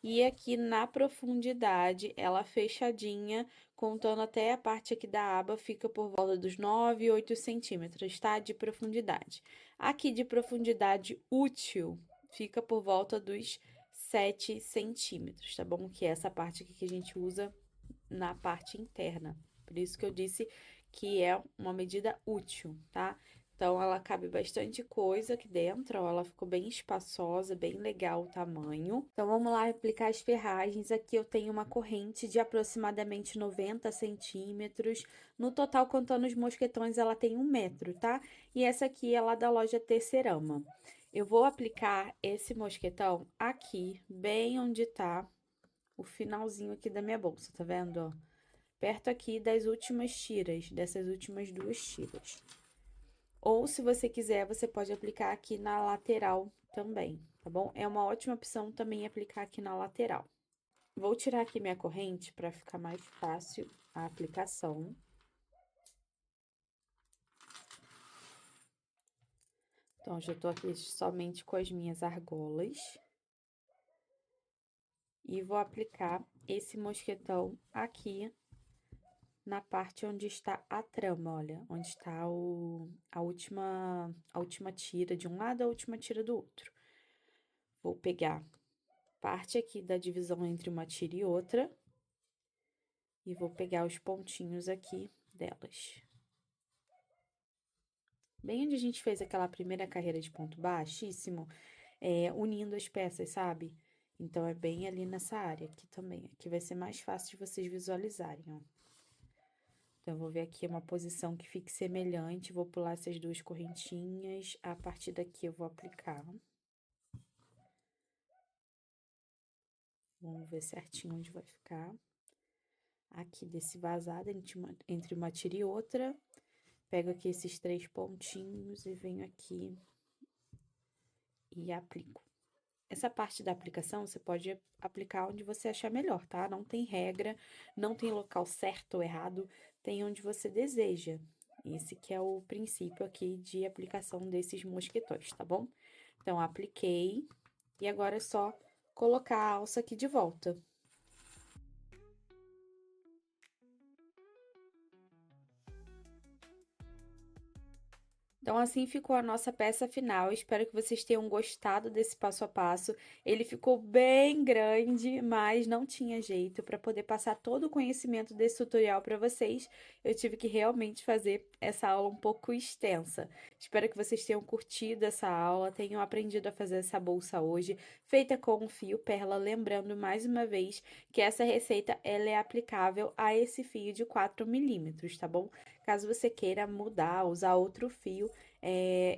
E aqui na profundidade, ela fechadinha, contando até a parte aqui da aba, fica por volta dos 9, 8 centímetros, tá? De profundidade. Aqui de profundidade útil, fica por volta dos 7 centímetros, tá bom? Que é essa parte aqui que a gente usa na parte interna. Por isso que eu disse que é uma medida útil, tá? Então, ela cabe bastante coisa aqui dentro, ó, ela ficou bem espaçosa, bem legal o tamanho. Então, vamos lá aplicar as ferragens. Aqui eu tenho uma corrente de aproximadamente 90 centímetros. No total, contando os mosquetões, ela tem 1 metro, tá? E essa aqui é lá da loja Tecerama. Eu vou aplicar esse mosquetão aqui, bem onde tá o finalzinho aqui da minha bolsa, tá vendo, ó? Perto aqui das últimas tiras, dessas últimas 2 tiras. Ou, se você quiser, você pode aplicar aqui na lateral também, tá bom? É uma ótima opção também aplicar aqui na lateral. Vou tirar aqui minha corrente para ficar mais fácil a aplicação. Então, já tô aqui somente com as minhas argolas. E vou aplicar esse mosquetão aqui na parte onde está a trama, olha, onde está a última tira de um lado, a última tira do outro. Vou pegar parte aqui da divisão entre uma tira e outra e vou pegar os pontinhos aqui delas. Bem onde a gente fez aquela primeira carreira de ponto baixíssimo, unindo as peças, sabe? Então, é bem ali nessa área aqui também. Aqui vai ser mais fácil de vocês visualizarem, ó. Então, eu vou ver aqui uma posição que fique semelhante, vou pular essas duas correntinhas, a partir daqui eu vou aplicar. Vamos ver certinho onde vai ficar. Aqui desse vazado entre uma tira e outra. Pego aqui esses 3 pontinhos e venho aqui e aplico. Essa parte da aplicação, você pode aplicar onde você achar melhor, tá? Não tem regra, não tem local certo ou errado, tem onde você deseja. Esse que é o princípio aqui de aplicação desses mosquetões, tá bom? Então, apliquei, e agora é só colocar a alça aqui de volta. Então, assim ficou a nossa peça final. Espero que vocês tenham gostado desse passo a passo. Ele ficou bem grande, mas não tinha jeito. Para poder passar todo o conhecimento desse tutorial para vocês, eu tive que realmente fazer essa aula um pouco extensa. Espero que vocês tenham curtido essa aula, tenham aprendido a fazer essa bolsa hoje, feita com fio perla. Lembrando mais uma vez que essa receita ela é aplicável a esse fio de 4 milímetros, tá bom? Caso você queira mudar, usar outro fio,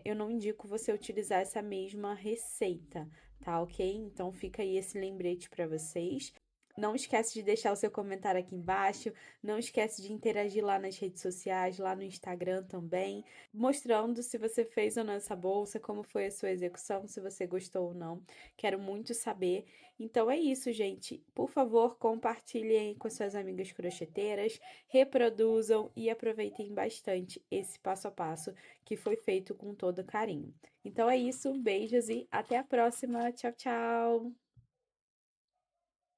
eu não indico você utilizar essa mesma receita, tá ok? Então, fica aí esse lembrete para vocês. Não esquece de deixar o seu comentário aqui embaixo, não esquece de interagir lá nas redes sociais, lá no Instagram também, mostrando se você fez ou não essa bolsa, como foi a sua execução, se você gostou ou não. Quero muito saber. Então é isso, gente. Por favor, compartilhem com suas amigas crocheteiras, reproduzam e aproveitem bastante esse passo a passo que foi feito com todo carinho. Então é isso, beijos e até a próxima. Tchau, tchau!